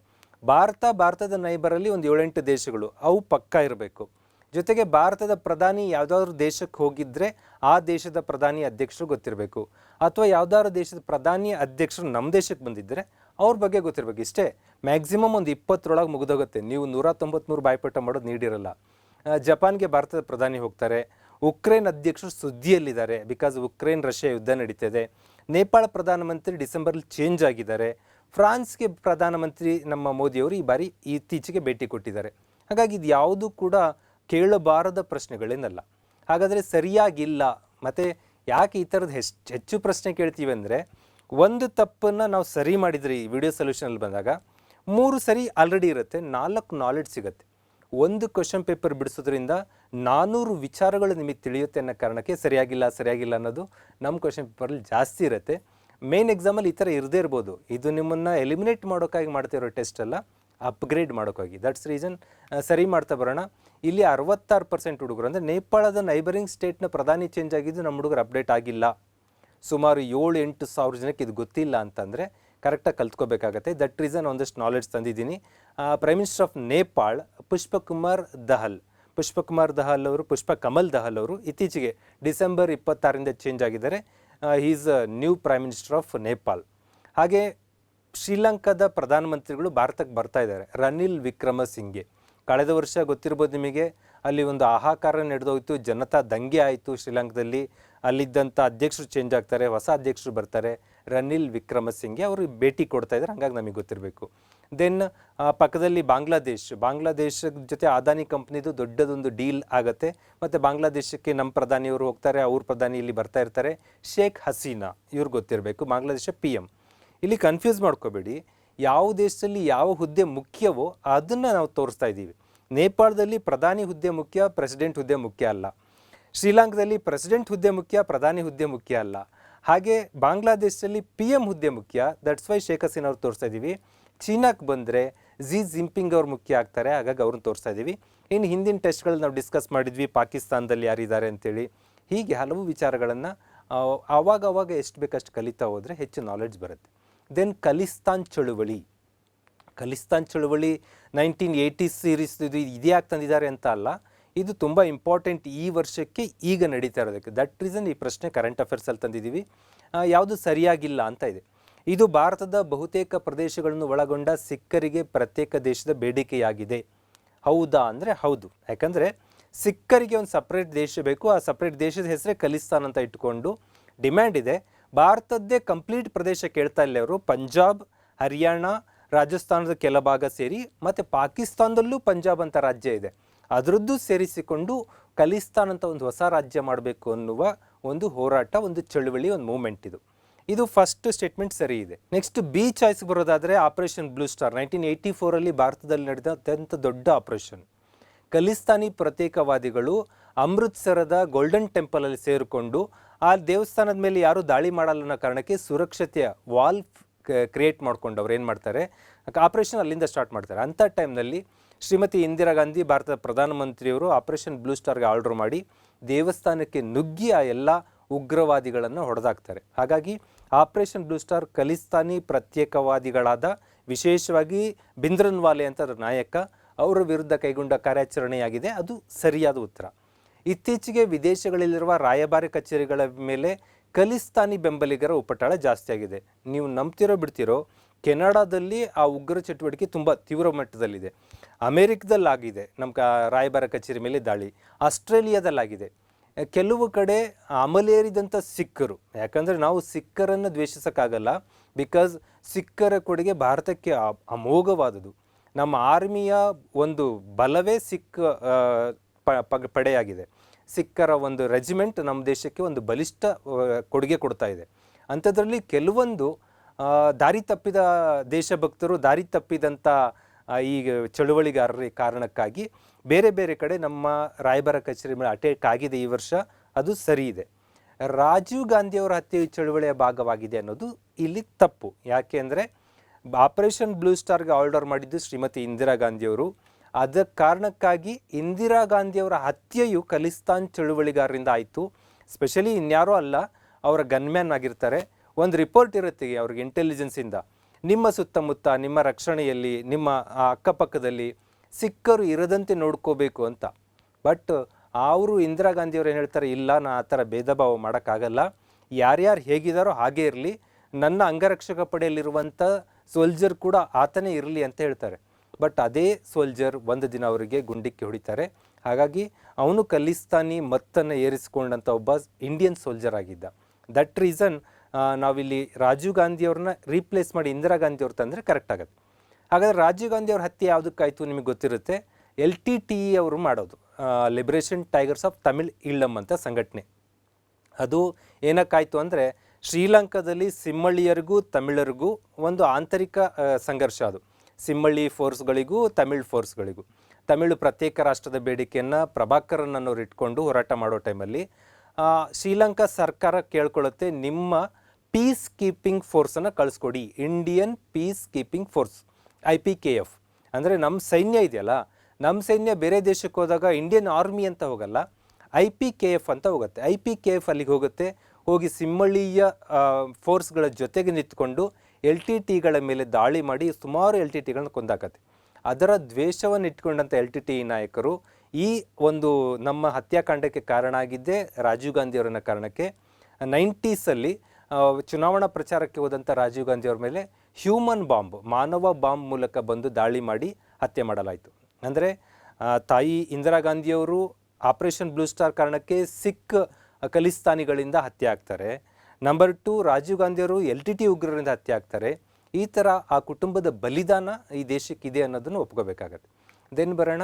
ಭಾರತದ ನೈಬರಲ್ಲಿ ಒಂದು 7-8 ದೇಶಗಳು, ಅವು ಪಕ್ಕಾ ಇರಬೇಕು. ಜೊತೆಗೆ ಭಾರತದ ಪ್ರಧಾನಿ ಯಾವುದಾದ್ರೂ ದೇಶಕ್ಕೆ ಹೋಗಿದ್ದರೆ ಆ ದೇಶದ ಪ್ರಧಾನಿ ಅಧ್ಯಕ್ಷರು ಗೊತ್ತಿರಬೇಕು. ಅಥವಾ ಯಾವುದಾದ್ರು ದೇಶದ ಪ್ರಧಾನಿ ಅಧ್ಯಕ್ಷರು ನಮ್ಮ ದೇಶಕ್ಕೆ ಬಂದಿದ್ದರೆ ಅವ್ರ ಬಗ್ಗೆ ಗೊತ್ತಿರಬೇಕು. ಇಷ್ಟೇ, ಮ್ಯಾಕ್ಸಿಮಮ್ ಒಂದು 20ರೊಳಗೆ ಮುಗಿದೋಗುತ್ತೆ. ನೀವು 193 ಬಾಯ್ಪಾಠ ಮಾಡೋದು ನೀಡಿರಲ್ಲ. ಜಪಾನ್ಗೆ ಭಾರತದ ಪ್ರಧಾನಿ ಹೋಗ್ತಾರೆ. ಉಕ್ರೇನ್ ಅಧ್ಯಕ್ಷರು ಸುದ್ದಿಯಲ್ಲಿದ್ದಾರೆ, ಬಿಕಾಸ್ ಉಕ್ರೇನ್ ರಷ್ಯಾ ಯುದ್ಧ ನಡೀತಿದೆ. ನೇಪಾಳ ಪ್ರಧಾನಮಂತ್ರಿ ಡಿಸೆಂಬರಲ್ಲಿ ಚೇಂಜ್ ಆಗಿದ್ದಾರೆ. ಫ್ರಾನ್ಸ್ಗೆ ಪ್ರಧಾನಮಂತ್ರಿ ನಮ್ಮ ಮೋದಿಯವರು ಈ ಬಾರಿ ಇತ್ತೀಚೆಗೆ ಭೇಟಿ ಕೊಟ್ಟಿದ್ದಾರೆ. ಹಾಗಾಗಿ ಇದು ಯಾವುದೂ ಕೂಡ ಕೇಳಬಾರದ ಪ್ರಶ್ನೆಗಳೇನಲ್ಲ. ಹಾಗಾದರೆ ಸರಿಯಾಗಿಲ್ಲ. ಮತ್ತು ಯಾಕೆ ಈ ಥರದ ಹೆಚ್ಚು ಪ್ರಶ್ನೆ ಕೇಳ್ತೀವಿ ಅಂದರೆ, ಒಂದು ತಪ್ಪನ್ನು ನಾವು ಸರಿ ಮಾಡಿದರೆ ಈ ವಿಡಿಯೋ ಸೊಲ್ಯೂಷನಲ್ಲಿ ಬಂದಾಗ 3 ಸರಿ ಆಲ್ರೆಡಿ ಇರುತ್ತೆ, 4 ನಾಲೆಡ್ಜ್ ಸಿಗುತ್ತೆ. ಒಂದು ಕ್ವಶನ್ ಪೇಪರ್ ಬಿಡಿಸೋದ್ರಿಂದ 400 ವಿಚಾರಗಳು ನಿಮಗೆ ತಿಳಿಯುತ್ತೆ ಅನ್ನೋ ಕಾರಣಕ್ಕೆ ಸರಿಯಾಗಿಲ್ಲ ಅನ್ನೋದು ನಮ್ಮ ಕ್ವಶನ್ ಪೇಪರಲ್ಲಿ ಜಾಸ್ತಿ ಇರುತ್ತೆ. ಮೇನ್ ಎಕ್ಸಾಮಲ್ಲಿ ಈ ಥರ ಇರದೇ ಇರ್ಬೋದು. ಇದು ನಿಮ್ಮನ್ನು ಎಲಿಮಿನೇಟ್ ಮಾಡೋಕ್ಕಾಗಿ ಮಾಡ್ತಿರೋ ಟೆಸ್ಟ್ ಅಲ್ಲ, ಅಪ್ಗ್ರೇಡ್ ಮಾಡೋಕ್ಕಾಗಿ. ದಟ್ಸ್ ರೀಸನ್ ಸರಿ ಮಾಡ್ತಾ ಬರೋಣ. ಇಲ್ಲಿ 66% ಹುಡುಗರು, ಅಂದರೆ ನೇಪಾಳದ ನೈಬರಿಂಗ್ ಸ್ಟೇಟ್ನ ಪ್ರಧಾನಿ ಚೇಂಜ್ ಆಗಿದ್ದು ನಮ್ಮ ಹುಡುಗರು ಅಪ್ಡೇಟ್ ಆಗಿಲ್ಲ. ಸುಮಾರು 7-8 ಸಾವಿರ ಜನಕ್ಕೆ ಇದು ಗೊತ್ತಿಲ್ಲ ಅಂತಂದರೆ ಕರೆಕ್ಟಾಗಿ ಕಲ್ತ್ಕೋಬೇಕಾಗತ್ತೆ. ದಟ್ ರೀಸನ್ ಒಂದಷ್ಟು ನಾಲೆಡ್ಜ್ ತಂದಿದ್ದೀನಿ. ಪ್ರೈಮ್ ಮಿನಿಸ್ಟರ್ ಆಫ್ ನೇಪಾಳ್ ಪುಷ್ಪಕುಮಾರ್ ದಹಲ್ ಅವರು ಇತ್ತೀಚೆಗೆ ಡಿಸೆಂಬರ್ 26ರಿಂದ ಚೇಂಜ್ ಆಗಿದ್ದಾರೆ. Is new prime minister of Nepal. ಹಾಗೆ ಶ್ರೀಲಂಕಾದ ಪ್ರಧಾನಮಂತ್ರಿಗಳು ಭಾರತಕ್ಕೆ ಬರ್ತಾ ಇದ್ದಾರೆ, ರನಿಲ್ ವಿಕ್ರಮಸಿಂಘೆ. ಕಳೆದ ವರ್ಷ ಗೊತ್ತಿರ್ಬೋದು ನಿಮಗೆ, ಅಲ್ಲಿ ಒಂದು ಹಾಹಾಕಾರ ನಡೆದೋಯ್ತು, ಜನತಾ ದಂಗೆ ಆಯಿತು ಶ್ರೀಲಂಕಾದಲ್ಲಿ. ಅಲ್ಲಿದ್ದಂಥ ಅಧ್ಯಕ್ಷರು ಚೇಂಜ್ ಆಗ್ತಾರೆ, ಹೊಸ ಅಧ್ಯಕ್ಷರು ಬರ್ತಾರೆ, ರನಿಲ್ ವಿಕ್ರಮಸಿಂಘೆ ಅವರು ಭೇಟಿ ಕೊಡ್ತಾ ಇದ್ದಾರೆ, ಹಾಗಾಗಿ ನಮಗೆ ಗೊತ್ತಿರಬೇಕು. ದೆನ್ ಪಕ್ಕದಲ್ಲಿ ಬಾಂಗ್ಲಾದೇಶ ಜೊತೆ ಅದಾನಿ ಕಂಪ್ನಿದು ದೊಡ್ಡದೊಂದು ಡೀಲ್ ಆಗುತ್ತೆ. ಮತ್ತು ಬಾಂಗ್ಲಾದೇಶಕ್ಕೆ ನಮ್ಮ ಪ್ರಧಾನಿಯವರು ಹೋಗ್ತಾರೆ, ಅವ್ರ ಪ್ರಧಾನಿ ಇಲ್ಲಿ ಬರ್ತಾ ಇರ್ತಾರೆ, ಶೇಖ್ ಹಸೀನಾ, ಇವ್ರು ಗೊತ್ತಿರಬೇಕು, ಬಾಂಗ್ಲಾದೇಶ PM. ಇಲ್ಲಿ ಕನ್ಫ್ಯೂಸ್ ಮಾಡ್ಕೋಬೇಡಿ, ಯಾವ ದೇಶದಲ್ಲಿ ಯಾವ ಹುದ್ದೆ ಮುಖ್ಯವೋ ಅದನ್ನು ನಾವು ತೋರಿಸ್ತಾ ಇದ್ದೀವಿ. ನೇಪಾಳದಲ್ಲಿ ಪ್ರಧಾನಿ ಹುದ್ದೆ ಮುಖ್ಯ, ಪ್ರೆಸಿಡೆಂಟ್ ಹುದ್ದೆ ಮುಖ್ಯ ಅಲ್ಲ. ಶ್ರೀಲಂಕಾದಲ್ಲಿ ಪ್ರೆಸಿಡೆಂಟ್ ಹುದ್ದೆ ಮುಖ್ಯ, ಪ್ರಧಾನಿ ಹುದ್ದೆ ಮುಖ್ಯ ಅಲ್ಲ. ಹಾಗೆ ಬಾಂಗ್ಲಾದೇಶದಲ್ಲಿ PM ಹುದ್ದೆ ಮುಖ್ಯ, ದಟ್ಸ್ ವೈ ಶೇಖ್ ಹಸೀನಾ ಅವ್ರು ತೋರಿಸ್ತಾ ಇದ್ದೀವಿ. ಚೀನಾಕ್ಕೆ ಬಂದರೆ ಜಿ ಜಿನ್ಪಿಂಗ್ ಅವ್ರು ಮುಖ್ಯ ಆಗ್ತಾರೆ, ಹಾಗಾಗಿ ಅವ್ರನ್ನ ತೋರಿಸ್ತಾ ಇದ್ದೀವಿ. ಇನ್ನು ಹಿಂದಿನ ಟೆಸ್ಟ್ಗಳಲ್ಲಿ ನಾವು ಡಿಸ್ಕಸ್ ಮಾಡಿದ್ವಿ, ಪಾಕಿಸ್ತಾನದಲ್ಲಿ ಯಾರಿದ್ದಾರೆ ಅಂತೇಳಿ. ಹೀಗೆ ಹಲವು ವಿಚಾರಗಳನ್ನು ಆವಾಗ ಎಷ್ಟು ಬೇಕಷ್ಟು ಕಲಿತಾ ಹೋದರೆ ಹೆಚ್ಚು ನಾಲೆಡ್ಜ್ ಬರುತ್ತೆ. ದೆನ್ ಖಲಿಸ್ತಾನ್ ಚಳುವಳಿ 1980s ಸೀರೀಸ್ ಇದು ಇದ್ಯಾಕೆ ತಂದಿದ್ದಾರೆ ಅಂತ ಅಲ್ಲ, ಇದು ತುಂಬ ಇಂಪಾರ್ಟೆಂಟ್ ಈ ವರ್ಷಕ್ಕೆ ಈಗ ನಡೀತಾ ಇರೋದಕ್ಕೆ. ದಟ್ ರೀಸನ್ ಈ ಪ್ರಶ್ನೆ ಕರೆಂಟ್ ಅಫೇರ್ಸಲ್ಲಿ ತಂದಿದ್ದೀವಿ. ಯಾವುದು ಸರಿಯಾಗಿಲ್ಲ ಅಂತ ಇದೆ. ಇದು ಭಾರತದ ಬಹುತೇಕ ಪ್ರದೇಶಗಳನ್ನು ಒಳಗೊಂಡ ಸಿಖ್ಖರಿಗೆ ಪ್ರತ್ಯೇಕ ದೇಶದ ಬೇಡಿಕೆಯಾಗಿದೆ. ಹೌದಾ ಅಂದರೆ ಹೌದು. ಯಾಕಂದರೆ ಸಿಖ್ಖರಿಗೆ ಒಂದು ಸಪ್ರೇಟ್ ದೇಶ ಬೇಕು, ಆ ಸಪ್ರೇಟ್ ದೇಶದ ಹೆಸರೇ ಖಲಿಸ್ತಾನ್ ಅಂತ ಇಟ್ಕೊಂಡು ಡಿಮ್ಯಾಂಡ್ ಇದೆ. ಭಾರತದ್ದೇ ಕಂಪ್ಲೀಟ್ ಪ್ರದೇಶ ಕೇಳ್ತಾ ಇಲ್ಲ ಅವರು. ಪಂಜಾಬ್, ಹರಿಯಾಣ, ರಾಜಸ್ಥಾನದ ಕೆಲ ಭಾಗ ಸೇರಿ, ಮತ್ತು ಪಾಕಿಸ್ತಾನದಲ್ಲೂ ಪಂಜಾಬ್ ಅಂತ ರಾಜ್ಯ ಇದೆ, ಅದರದ್ದು ಸೇರಿಸಿಕೊಂಡು ಖಲಿಸ್ತಾನ್ ಅಂತ ಒಂದು ಹೊಸ ರಾಜ್ಯ ಮಾಡಬೇಕು ಅನ್ನುವ ಒಂದು ಹೋರಾಟ, ಒಂದು ಚಳುವಳಿ, ಒಂದು ಮೂಮೆಂಟ್ ಇದು ಫಸ್ಟ್ ಸ್ಟೇಟ್ಮೆಂಟ್ ಸರಿ ಇದೆ. ನೆಕ್ಸ್ಟ್ ಬಿ ಚಾಯ್ಸ್ಗೆ ಬರೋದಾದರೆ ಆಪರೇಷನ್ ಬ್ಲೂ ಸ್ಟಾರ್ 1984 ಭಾರತದಲ್ಲಿ ನಡೆದ ಅತ್ಯಂತ ದೊಡ್ಡ ಆಪರೇಷನ್. ಖಲಿಸ್ತಾನಿ ಪ್ರತ್ಯೇಕವಾದಿಗಳು ಅಮೃತ್ಸರದ ಗೋಲ್ಡನ್ ಟೆಂಪಲಲ್ಲಿ ಸೇರಿಕೊಂಡು ಆ ದೇವಸ್ಥಾನದ ಮೇಲೆ ಯಾರೂ ದಾಳಿ ಮಾಡಲ್ಲ ಅನ್ನೋ ಕಾರಣಕ್ಕೆ ಸುರಕ್ಷತೆಯ ವಾಲ್ ಕ್ರಿಯೇಟ್ ಮಾಡ್ಕೊಂಡು ಅವ್ರು ಏನು ಮಾಡ್ತಾರೆ, ಆಪರೇಷನ್ ಅಲ್ಲಿಂದ ಸ್ಟಾರ್ಟ್ ಮಾಡ್ತಾರೆ. ಅಂಥ ಟೈಮ್ನಲ್ಲಿ ಶ್ರೀಮತಿ ಇಂದಿರಾ ಗಾಂಧಿ, ಭಾರತದ ಪ್ರಧಾನಮಂತ್ರಿಯವರು ಆಪರೇಷನ್ ಬ್ಲೂ ಸ್ಟಾರ್ಗೆ ಆರ್ಡರ್ ಮಾಡಿ ದೇವಸ್ಥಾನಕ್ಕೆ ನುಗ್ಗಿ ಆ ಎಲ್ಲ ಉಗ್ರವಾದಿಗಳನ್ನು ಹೊಡೆದಾಕ್ತಾರೆ. ಹಾಗಾಗಿ ಆಪರೇಷನ್ ಬ್ಲೂ ಸ್ಟಾರ್ ಖಲಿಸ್ತಾನಿ ಪ್ರತ್ಯೇಕವಾದಿಗಳಾದ, ವಿಶೇಷವಾಗಿ ಬಿಂದ್ರನ್ವಾಲೆ ಅಂತ ಅದರ ನಾಯಕ, ಅವರ ವಿರುದ್ಧ ಕೈಗೊಂಡ ಕಾರ್ಯಾಚರಣೆಯಾಗಿದೆ. ಅದು ಸರಿಯಾದ ಉತ್ತರ. ಇತ್ತೀಚೆಗೆ ವಿದೇಶಗಳಲ್ಲಿರುವ ರಾಯಭಾರಿ ಕಚೇರಿಗಳ ಮೇಲೆ ಖಲಿಸ್ತಾನಿ ಬೆಂಬಲಿಗರ ಉಪಟಳ ಜಾಸ್ತಿ ಆಗಿದೆ. ನೀವು ನಂಬ್ತಿರೋ ಬಿಡ್ತಿರೋ, ಕೆನಡಾದಲ್ಲಿ ಆ ಉಗ್ರ ಚಟುವಟಿಕೆ ತುಂಬ ತೀವ್ರ ಮಟ್ಟದಲ್ಲಿದೆ. ಅಮೇರಿಕದಲ್ಲಾಗಿದೆ ನಮ್ಮ ರಾಯಭಾರ ಕಚೇರಿ ಮೇಲೆ ದಾಳಿ. ಆಸ್ಟ್ರೇಲಿಯಾದಲ್ಲಾಗಿದೆ. ಕೆಲವು ಕಡೆ ಅಮಲೇರಿದಂಥ ಸಿಖ್ಖರು, ಯಾಕಂದರೆ ನಾವು ಸಿಖ್ಖರನ್ನು ದ್ವೇಷಿಸೋಕ್ಕಾಗಲ್ಲ, ಬಿಕಾಸ್ ಸಿಖ್ಖರ ಕೊಡುಗೆ ಭಾರತಕ್ಕೆ ಅಮೋಘವಾದುದು. ನಮ್ಮ ಆರ್ಮಿಯ ಒಂದು ಬಲವೇ ಸಿಖ್ ಪಡೆಯಾಗಿದೆ. ಸಿಖ್ಖರ ಒಂದು ರೆಜಿಮೆಂಟ್ ನಮ್ಮ ದೇಶಕ್ಕೆ ಒಂದು ಬಲಿಷ್ಠ ಕೊಡುಗೆ ಕೊಡ್ತಾ ಇದೆ. ಅಂಥದ್ರಲ್ಲಿ ಕೆಲವೊಂದು ದಾರಿ ತಪ್ಪಿದ ದೇಶಭಕ್ತರು, ದಾರಿ ತಪ್ಪಿದಂಥ ಈ ಚಳುವಳಿಗಾರರ ಕಾರಣಕ್ಕಾಗಿ ಬೇರೆ ಬೇರೆ ಕಡೆ ನಮ್ಮ ರಾಯಭಾರ ಕಚೇರಿ ಮೇಲೆ ಅಟ್ಯಾಕ್ ಆಗಿದೆ ಈ ವರ್ಷ. ಅದು ಸರಿ ಇದೆ. ರಾಜೀವ್ ಗಾಂಧಿಯವರ ಹತ್ಯೆ ಚಳುವಳಿಯ ಭಾಗವಾಗಿದೆ ಅನ್ನೋದು ಇಲ್ಲಿ ತಪ್ಪು. ಯಾಕೆ ಅಂದರೆ ಆಪರೇಷನ್ ಬ್ಲೂ ಸ್ಟಾರ್ಗೆ ಆರ್ಡರ್ ಮಾಡಿದ್ದು ಶ್ರೀಮತಿ ಇಂದಿರಾ ಗಾಂಧಿಯವರು. ಅದ ಕಾರಣಕ್ಕಾಗಿ ಇಂದಿರಾ ಗಾಂಧಿಯವರ ಹತ್ಯೆಯು ಖಲಿಸ್ತಾನ್ ಚಳುವಳಿಗಾರರಿಂದ ಆಯಿತು. ಸ್ಪೆಷಲಿ ಇನ್ಯಾರೋ ಅಲ್ಲ, ಅವರ ಗನ್ಮ್ಯಾನ್ ಆಗಿರ್ತಾರೆ. ಒಂದು ರಿಪೋರ್ಟ್ ಇರುತ್ತೆ ಅವ್ರಿಗೆ ಇಂಟೆಲಿಜೆನ್ಸಿಂದ, ನಿಮ್ಮ ಸುತ್ತಮುತ್ತ, ನಿಮ್ಮ ರಕ್ಷಣೆಯಲ್ಲಿ, ನಿಮ್ಮ ಅಕ್ಕಪಕ್ಕದಲ್ಲಿ ಸಿಖ್ಖರು ಇರದಂತೆ ನೋಡ್ಕೋಬೇಕು ಅಂತ. ಬಟ್ ಅವರು ಇಂದಿರಾ ಗಾಂಧಿಯವರು ಏನು ಹೇಳ್ತಾರೆ, ಇಲ್ಲ, ನಾ ಆ ಥರ ಭೇದ ಭಾವ ಮಾಡೋಕ್ಕಾಗಲ್ಲ, ಯಾರ್ಯಾರು ಹೇಗಿದ್ದಾರೋ ಹಾಗೇ ಇರಲಿ, ನನ್ನ ಅಂಗರಕ್ಷಕ ಪಡೆಯಲ್ಲಿರುವಂಥ ಸೋಲ್ಜರ್ ಕೂಡ ಆತನೇ ಇರಲಿ ಅಂತ ಹೇಳ್ತಾರೆ. ಬಟ್ ಅದೇ ಸೋಲ್ಜರ್ ಒಂದು ದಿನ ಅವರಿಗೆ ಗುಂಡಿಕ್ಕಿ ಹೊಡಿತಾರೆ. ಹಾಗಾಗಿ ಅವನು ಖಲಿಸ್ತಾನಿ ಮತ್ತನ್ನು ಏರಿಸಿಕೊಂಡಂಥ ಒಬ್ಬ ಇಂಡಿಯನ್ ಸೋಲ್ಜರ್ ಆಗಿದ್ದ. ದಟ್ ರೀಸನ್ ನಾವಿಲ್ಲಿ ರಾಜೀವ್ ಗಾಂಧಿಯವ್ರನ್ನ ರೀಪ್ಲೇಸ್ ಮಾಡಿ ಇಂದಿರಾ ಗಾಂಧಿಯವ್ರು ತಂದರೆ ಕರೆಕ್ಟ್ ಆಗುತ್ತೆ. ಹಾಗಾದರೆ ರಾಜೀವ್ ಗಾಂಧಿಯವ್ರ ಹತ್ಯೆ ಯಾವುದಕ್ಕಾಯಿತು ನಿಮಗೆ ಗೊತ್ತಿರುತ್ತೆ. LTTE ಅವರು ಮಾಡೋದು, liberation tigers of Tamil Eelam ಅಂತ ಸಂಘಟನೆ. ಅದು ಏನಕ್ಕಾಯಿತು ಅಂದರೆ ಶ್ರೀಲಂಕಾದಲ್ಲಿ ಸಿಮ್ಮಳಿಯರಿಗೂ ತಮಿಳರಿಗೂ ಒಂದು ಆಂತರಿಕ ಸಂಘರ್ಷ. ಅದು ಸಿಮ್ಮಳ್ಳಿ ಫೋರ್ಸ್ಗಳಿಗೂ ತಮಿಳ್ ಫೋರ್ಸ್ಗಳಿಗೂ. ತಮಿಳು ಪ್ರತ್ಯೇಕ ರಾಷ್ಟ್ರದ ಬೇಡಿಕೆಯನ್ನು ಪ್ರಭಾಕರನ್ ಅನ್ನೋರು ಇಟ್ಕೊಂಡು ಹೋರಾಟ ಮಾಡೋ ಟೈಮಲ್ಲಿ ಶ್ರೀಲಂಕಾ ಸರ್ಕಾರ ಕೇಳ್ಕೊಳ್ಳುತ್ತೆ, ನಿಮ್ಮ ಪೀಸ್ ಕೀಪಿಂಗ್ ಫೋರ್ಸನ್ನು ಕಳಿಸ್ಕೊಡಿ, Indian piece keeping force IPKF. ಅಂದರೆ ನಮ್ಮ ಸೈನ್ಯ ಇದೆಯಲ್ಲ, ನಮ್ಮ ಸೈನ್ಯ ಬೇರೆ ದೇಶಕ್ಕೆ ಹೋದಾಗ ಇಂಡಿಯನ್ ಆರ್ಮಿ ಅಂತ ಹೋಗಲ್ಲ, IPKF ಅಂತ ಹೋಗುತ್ತೆ. IPKF ಅಲ್ಲಿಗೆ ಹೋಗುತ್ತೆ, ಹೋಗಿ ಸಿಮ್ಮಳ್ಳಿಯ ಫೋರ್ಸ್ಗಳ ಜೊತೆಗೆ ನಿಂತ್ಕೊಂಡು LTTಗಳ ಮೇಲೆ ದಾಳಿ ಮಾಡಿ ಸುಮಾರು LTTಗಳನ್ನ ಕೊಂದಾಕತ್ತೆ. ಅದರ ದ್ವೇಷವನ್ನು ಇಟ್ಕೊಂಡಂಥ LTT ನಾಯಕರು ಈ ಒಂದು ನಮ್ಮ ಹತ್ಯಾಕಾಂಡಕ್ಕೆ ಕಾರಣ ಆಗಿದ್ದೇ ರಾಜೀವ್ ಗಾಂಧಿಯವರನ್ನ ಕಾರಣಕ್ಕೆ 90ಸಲ್ಲಿ ಚುನಾವಣಾ ಪ್ರಚಾರಕ್ಕೆ ಹೋದಂಥ ರಾಜೀವ್ ಗಾಂಧಿಯವ್ರ ಮೇಲೆ ಹ್ಯೂಮನ್ ಬಾಂಬ್, ಮಾನವ ಬಾಂಬ್ ಮೂಲಕ ಬಂದು ದಾಳಿ ಮಾಡಿ ಹತ್ಯೆ ಮಾಡಲಾಯಿತು. ಅಂದರೆ ತಾಯಿ ಇಂದಿರಾ ಗಾಂಧಿಯವರು ಆಪರೇಷನ್ ಬ್ಲೂ ಸ್ಟಾರ್ ಕಾರಣಕ್ಕೆ ಸಿಖ್ ಖಲಿಸ್ತಾನಿಗಳಿಂದ ಹತ್ಯೆ ಆಗ್ತಾರೆ. ನಂಬರ್ 2, ರಾಜೀವ್ ಗಾಂಧಿಯವರು LTT ಉಗ್ರರಿಂದ ಹತ್ಯೆ ಆಗ್ತಾರೆ. ಈ ಥರ ಆ ಕುಟುಂಬದ ಬಲಿದಾನ ಈ ದೇಶಕ್ಕಿದೆ ಅನ್ನೋದನ್ನು ಒಪ್ಕೋಬೇಕಾಗತ್ತೆ. ದೆನ್ ಬರೋಣ,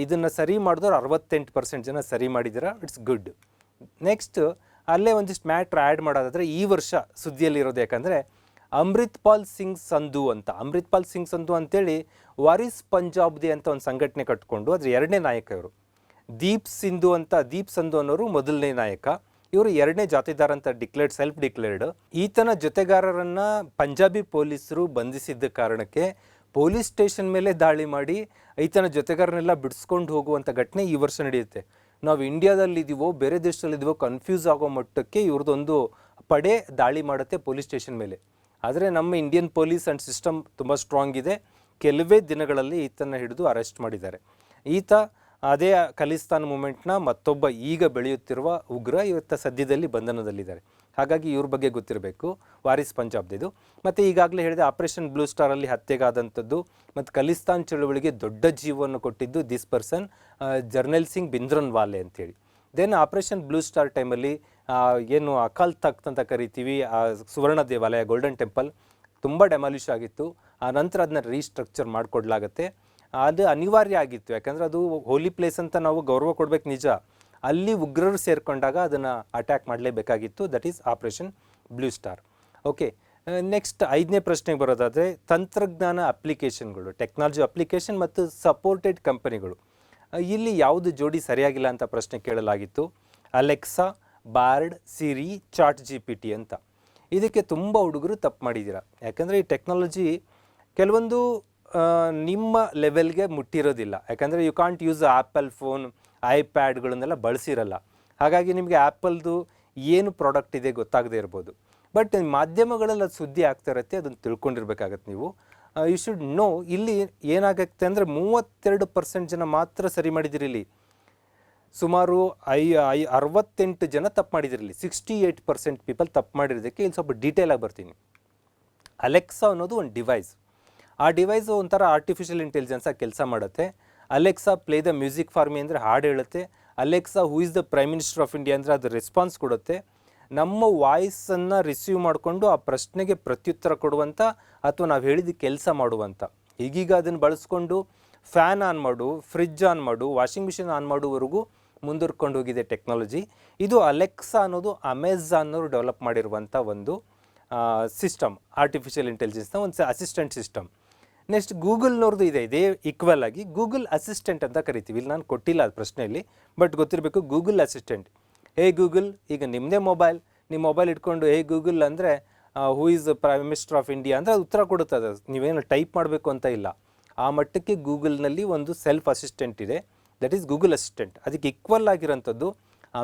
ಇದನ್ನು ಸರಿ ಮಾಡಿದವ್ರು 68% ಜನ ಸರಿ ಮಾಡಿದ್ದೀರಾ, ಇಟ್ಸ್ ಗುಡ್. ನೆಕ್ಸ್ಟ್ ಅಲ್ಲೇ ಒಂದಿಷ್ಟು ಮ್ಯಾಟ್ರ್ ಆ್ಯಡ್ ಮಾಡೋದಾದರೆ ಈ ವರ್ಷ ಸುದ್ದಿಯಲ್ಲಿರೋದು ಯಾಕಂದರೆ ಅಮೃತ್ ಪಾಲ್ ಸಿಂಗ್ ಸಂಧು ಅಂತ, ಅಮೃತ್ ಪಾಲ್ ಸಿಂಗ್ ಸಂಧು ಅಂತೇಳಿ ವಾರಿಸ್ ಪಂಜಾಬ್ದಿ ಅಂತ ಒಂದು ಸಂಘಟನೆ ಕಟ್ಕೊಂಡು ಅದ್ರ 2ನೇ ನಾಯಕ ಇವರು. ದೀಪ್ ಸಂಧು ಅನ್ನೋರು ಮೊದಲನೇ ನಾಯಕ, ಇವರು 2ನೇ ಜಾತಿದಾರ ಅಂತ ಸೆಲ್ಫ್ ಡಿಕ್ಲೇರ್ಡ್. ಈತನ ಜೊತೆಗಾರರನ್ನು ಪಂಜಾಬಿ ಪೊಲೀಸರು ಬಂಧಿಸಿದ್ದ ಕಾರಣಕ್ಕೆ ಪೊಲೀಸ್ ಸ್ಟೇಷನ್ ಮೇಲೆ ದಾಳಿ ಮಾಡಿ ಈತನ ಜೊತೆಗಾರನೆಲ್ಲ ಬಿಡಿಸ್ಕೊಂಡು ಹೋಗುವಂಥ ಘಟನೆ ಈ ವರ್ಷ ನಡೆಯುತ್ತೆ. ನಾವು ಇಂಡಿಯಾದಲ್ಲಿದ್ದೀವೋ ಬೇರೆ ದೇಶದಲ್ಲಿದ್ದೀವೋ ಕನ್ಫ್ಯೂಸ್ ಆಗೋ ಮಟ್ಟಕ್ಕೆ ಇವ್ರದ್ದೊಂದು ಪಡೆ ದಾಳಿ ಮಾಡುತ್ತೆ ಪೊಲೀಸ್ ಸ್ಟೇಷನ್ ಮೇಲೆ. ಆದರೆ ನಮ್ಮ ಇಂಡಿಯನ್ ಪೊಲೀಸ್ ಆ್ಯಂಡ್ ಸಿಸ್ಟಮ್ ತುಂಬ ಸ್ಟ್ರಾಂಗ್ ಇದೆ. ಕೆಲವೇ ದಿನಗಳಲ್ಲಿ ಈತನ ಹಿಡಿದು ಅರೆಸ್ಟ್ ಮಾಡಿದ್ದಾರೆ. ಈತ ಅದೇ ಖಲಿಸ್ತಾನ್ ಮೂಮೆಂಟ್ನ ಮತ್ತೊಬ್ಬ ಈಗ ಬೆಳೆಯುತ್ತಿರುವ ಉಗ್ರ ಇವತ್ತು ಸದ್ಯದಲ್ಲಿ ಬಂಧನದಲ್ಲಿದ್ದಾರೆ. ಹಾಗಾಗಿ ಇವ್ರ ಬಗ್ಗೆ ಗೊತ್ತಿರಬೇಕು, ವಾರಿಸ್ ಪಂಜಾಬ್ದಿದು. ಮತ್ತು ಈಗಾಗಲೇ ಹೇಳಿದೆ ಆಪರೇಷನ್ ಬ್ಲೂ ಸ್ಟಾರಲ್ಲಿ ಹತ್ಯೆಗಾದಂಥದ್ದು ಮತ್ತು ಖಲಿಸ್ತಾನ್ ಚಳುವಳಿಗೆ ದೊಡ್ಡ ಜೀವವನ್ನು ಕೊಟ್ಟಿದ್ದು ದಿಸ್ ಪರ್ಸನ್ ಜರ್ನಲ್ ಸಿಂಗ್ ಭಿಂದ್ರನ್ವಾಲೆ ಅಂತೇಳಿ. ದೆನ್ ಆಪರೇಷನ್ ಬ್ಲೂ ಸ್ಟಾರ್ ಟೈಮಲ್ಲಿ ಏನು ಅಕಾಲ್ ತಖ್ತ್ ಅಂತ ಕರಿತೀವಿ, ಸುವರ್ಣ ದೇವಾಲಯ ಗೋಲ್ಡನ್ ಟೆಂಪಲ್ ತುಂಬ ಡೆಮಾಲಿಷ್ ಆಗಿತ್ತು. ಆ ನಂತರ ಅದನ್ನ ರೀಸ್ಟ್ರಕ್ಚರ್ ಮಾಡಿಕೊಡ್ಲಾಗತ್ತೆ. ಅದು ಅನಿವಾರ್ಯ ಆಗಿತ್ತು, ಯಾಕಂದರೆ ಅದು ಹೋಲಿ ಪ್ಲೇಸ್ ಅಂತ ನಾವು ಗೌರವ ಕೊಡಬೇಕು ನಿಜ. ಅಲ್ಲಿ ಉಗ್ರರು ಸೇರಿಕೊಂಡಾಗ ಅದನ್ನು ಅಟ್ಯಾಕ್ ಮಾಡಲೇಬೇಕಾಗಿತ್ತು. That is Operation Blue Star. Okay, next 5ನೇ ಪ್ರಶ್ನೆಗೆ ಬರೋದಾದರೆ ತಂತ್ರಜ್ಞಾನ ಅಪ್ಲಿಕೇಶನ್ಗಳು, ಟೆಕ್ನಾಲಜಿ ಅಪ್ಲಿಕೇಶನ್ ಮತ್ತು ಸಪೋರ್ಟೆಡ್ ಕಂಪನಿಗಳು, ಇಲ್ಲಿ ಯಾವುದು ಜೋಡಿ ಸರಿಯಾಗಿಲ್ಲ ಅಂತ ಪ್ರಶ್ನೆ ಕೇಳಲಾಗಿತ್ತು. ಅಲೆಕ್ಸಾ, ಬಾರ್ಡ್, ಸಿರಿ, ಚಾಟ್ GPT ಅಂತ. ಇದಕ್ಕೆ ತುಂಬ ಹುಡುಗರು ತಪ್ಪು ಮಾಡಿದ್ದೀರಾ. ಯಾಕಂದರೆ ಈ ಟೆಕ್ನಾಲಜಿ ಕೆಲವೊಂದು ನಿಮ್ಮ ಲೆವೆಲ್ಗೆ ಮುಟ್ಟಿರೋದಿಲ್ಲ. ಯಾಕಂದರೆ you can't use Apple phone, ಐಪ್ಯಾಡ್ಗಳನ್ನೆಲ್ಲ ಬಳಸಿರಲ್ಲ. ಹಾಗಾಗಿ ನಿಮಗೆ ಆ್ಯಪಲ್ದು ಏನು ಪ್ರಾಡಕ್ಟ್ ಇದೆ ಗೊತ್ತಾಗದೇ ಇರ್ಬೋದು. ಬಟ್ ಮಾಧ್ಯಮಗಳಲ್ಲಿ ಅದು ಸುದ್ದಿ ಆಗ್ತಾ ಇರುತ್ತೆ, ಅದನ್ನು ತಿಳ್ಕೊಂಡಿರ್ಬೇಕಾಗತ್ತೆ ನೀವು. You should know. ಇಲ್ಲಿ ಏನಾಗುತ್ತೆ ಅಂದರೆ 32% ಜನ ಮಾತ್ರ ಸರಿ ಮಾಡಿದಿರಿ. ಇಲ್ಲಿ ಸುಮಾರು 68 ಜನ ತಪ್ಪು ಮಾಡಿದಿರಲಿ. 68% ಪೀಪಲ್ ತಪ್ಪು ಮಾಡಿರೋದಕ್ಕೆ ಇಲ್ಲಿ ಸ್ವಲ್ಪ ಡೀಟೇಲಾಗಿ ಬರ್ತೀನಿ. ಅಲೆಕ್ಸಾ ಅನ್ನೋದು ಒಂದು ಡಿವೈಸ್. ಆ ಡಿವೈಸು ಒಂಥರ ಆರ್ಟಿಫಿಷಿಯಲ್ ಇಂಟೆಲಿಜೆನ್ಸಾಗಿ ಕೆಲಸ ಮಾಡುತ್ತೆ. Alexa play the music for me ಅಂದರೆ ಹಾಡು ಹೇಳುತ್ತೆ. Alexa who is the prime minister of India ಅಂದರೆ ಅದು ರೆಸ್ಪಾನ್ಸ್ ಕೊಡುತ್ತೆ. ನಮ್ಮ ವಾಯ್ಸನ್ನು ರಿಸೀವ್ ಮಾಡಿಕೊಂಡು ಆ ಪ್ರಶ್ನೆಗೆ ಪ್ರತ್ಯುತ್ತರ ಕೊಡುವಂಥ ಅಥವಾ ನಾವು ಹೇಳಿದ ಕೆಲಸ ಮಾಡುವಂಥ. ಈಗೀಗ ಅದನ್ನು ಬಳಸ್ಕೊಂಡು ಫ್ಯಾನ್ ಆನ್ ಮಾಡು, ಫ್ರಿಡ್ಜ್ ಆನ್ ಮಾಡು, ವಾಷಿಂಗ್ ಮಿಷಿನ್ ಆನ್ ಮಾಡುವವರೆಗೂ ಮುಂದುವರ್ಕೊಂಡು ಹೋಗಿದೆ ಟೆಕ್ನಾಲಜಿ. ಇದು ಅಲೆಕ್ಸಾ ಅನ್ನೋದು ಅಮೆಝಾನ್ನವರು ಡೆವಲಪ್ ಮಾಡಿರುವಂಥ ಒಂದು ಸಿಸ್ಟಮ್, ಆರ್ಟಿಫಿಷಿಯಲ್ ಇಂಟೆಲಿಜೆನ್ಸ್ನ ಒಂದು ಅಸಿಸ್ಟೆಂಟ್ ಸಿಸ್ಟಮ್. ನೆಕ್ಸ್ಟ್ ಗೂಗಲ್ನವ್ರದ್ದು ಇದೆ, ಇದೇ ಈಕ್ವಲ್ ಆಗಿ ಗೂಗಲ್ ಅಸಿಸ್ಟೆಂಟ್ ಅಂತ ಕರಿತೀವಿ. ಇಲ್ಲಿ ನಾನು ಕೊಟ್ಟಿಲ್ಲ ಅದು ಪ್ರಶ್ನೆಯಲ್ಲಿ, ಬಟ್ ಗೊತ್ತಿರಬೇಕು ಗೂಗಲ್ ಅಸಿಸ್ಟೆಂಟ್. ಹೇ ಗೂಗಲ್, ಈಗ ನಿಮ್ಮದೇ ಮೊಬೈಲ್, ನಿಮ್ಮ ಮೊಬೈಲ್ ಇಟ್ಕೊಂಡು ಹೇ ಗೂಗಲ್ ಅಂದರೆ who is prime minister of India ಅಂದರೆ ಅದು ಉತ್ತರ ಕೊಡುತ್ತೆ. ಅದು ನೀವೇನು ಟೈಪ್ ಮಾಡಬೇಕು ಅಂತ ಇಲ್ಲ. ಆ ಮಟ್ಟಕ್ಕೆ ಗೂಗಲ್ನಲ್ಲಿ ಒಂದು ಸೆಲ್ಫ್ ಅಸಿಸ್ಟೆಂಟ್ ಇದೆ, ದಟ್ ಈಸ್ ಗೂಗಲ್ ಅಸಿಸ್ಟೆಂಟ್. ಅದಕ್ಕೆ ಈಕ್ವಲ್ ಆಗಿರೋಂಥದ್ದು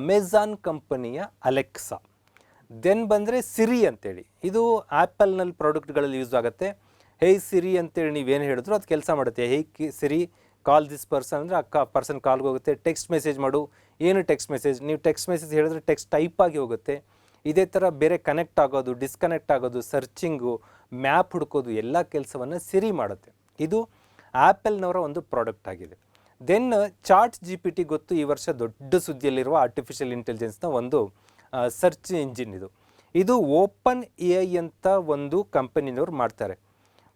ಅಮೆಝಾನ್ ಕಂಪನಿಯ ಅಲೆಕ್ಸಾ. ದೆನ್ ಬಂದರೆ ಸಿರಿ ಅಂತೇಳಿ, ಇದು ಆ್ಯಪಲ್ನಲ್ಲಿ ಪ್ರಾಡಕ್ಟ್ಗಳಲ್ಲಿ ಯೂಸ್ ಆಗುತ್ತೆ. ಹೇ ಸಿರಿ ಅಂತೇಳಿ ನೀವೇನು ಹೇಳಿದ್ರು ಅದು ಕೆಲಸ ಮಾಡುತ್ತೆ. ಹೇ ಸಿರಿ ಕಾಲ್ ದಿಸ್ ಪರ್ಸನ್ ಅಂದರೆ ಪರ್ಸನ್ ಕಾಲ್ಗೆ ಹೋಗುತ್ತೆ. ಟೆಕ್ಸ್ಟ್ ಮೆಸೇಜ್ ಮಾಡು, ಏನು ಟೆಕ್ಸ್ಟ್ ಮೆಸೇಜ್, ನೀವು ಟೆಕ್ಸ್ಟ್ ಮೆಸೇಜ್ ಹೇಳಿದ್ರೆ ಟೆಕ್ಸ್ಟ್ ಟೈಪ್ ಆಗಿ ಹೋಗುತ್ತೆ. ಇದೇ ಥರ ಬೇರೆ ಕನೆಕ್ಟ್ ಆಗೋದು, ಡಿಸ್ಕನೆಕ್ಟ್ ಆಗೋದು, ಸರ್ಚಿಂಗು, ಮ್ಯಾಪ್ ಹುಡ್ಕೋದು ಎಲ್ಲ ಕೆಲಸವನ್ನು ಸಿರಿ ಮಾಡುತ್ತೆ. ಇದು ಆ್ಯಪಲ್ನವರ ಒಂದು ಪ್ರಾಡಕ್ಟ್ ಆಗಿದೆ. ದೆನ್ ಚಾಟ್ GPT ಗೊತ್ತು, ಈ ವರ್ಷ ದೊಡ್ಡ ಸುದ್ದಿಯಲ್ಲಿರುವ ಆರ್ಟಿಫಿಷಿಯಲ್ ಇಂಟೆಲಿಜೆನ್ಸ್ನ ಒಂದು ಸರ್ಚ್ ಇಂಜಿನ್. ಇದು ಓಪನ್ AI ಅಂತ ಒಂದು ಕಂಪನಿನವ್ರು ಮಾಡ್ತಾರೆ.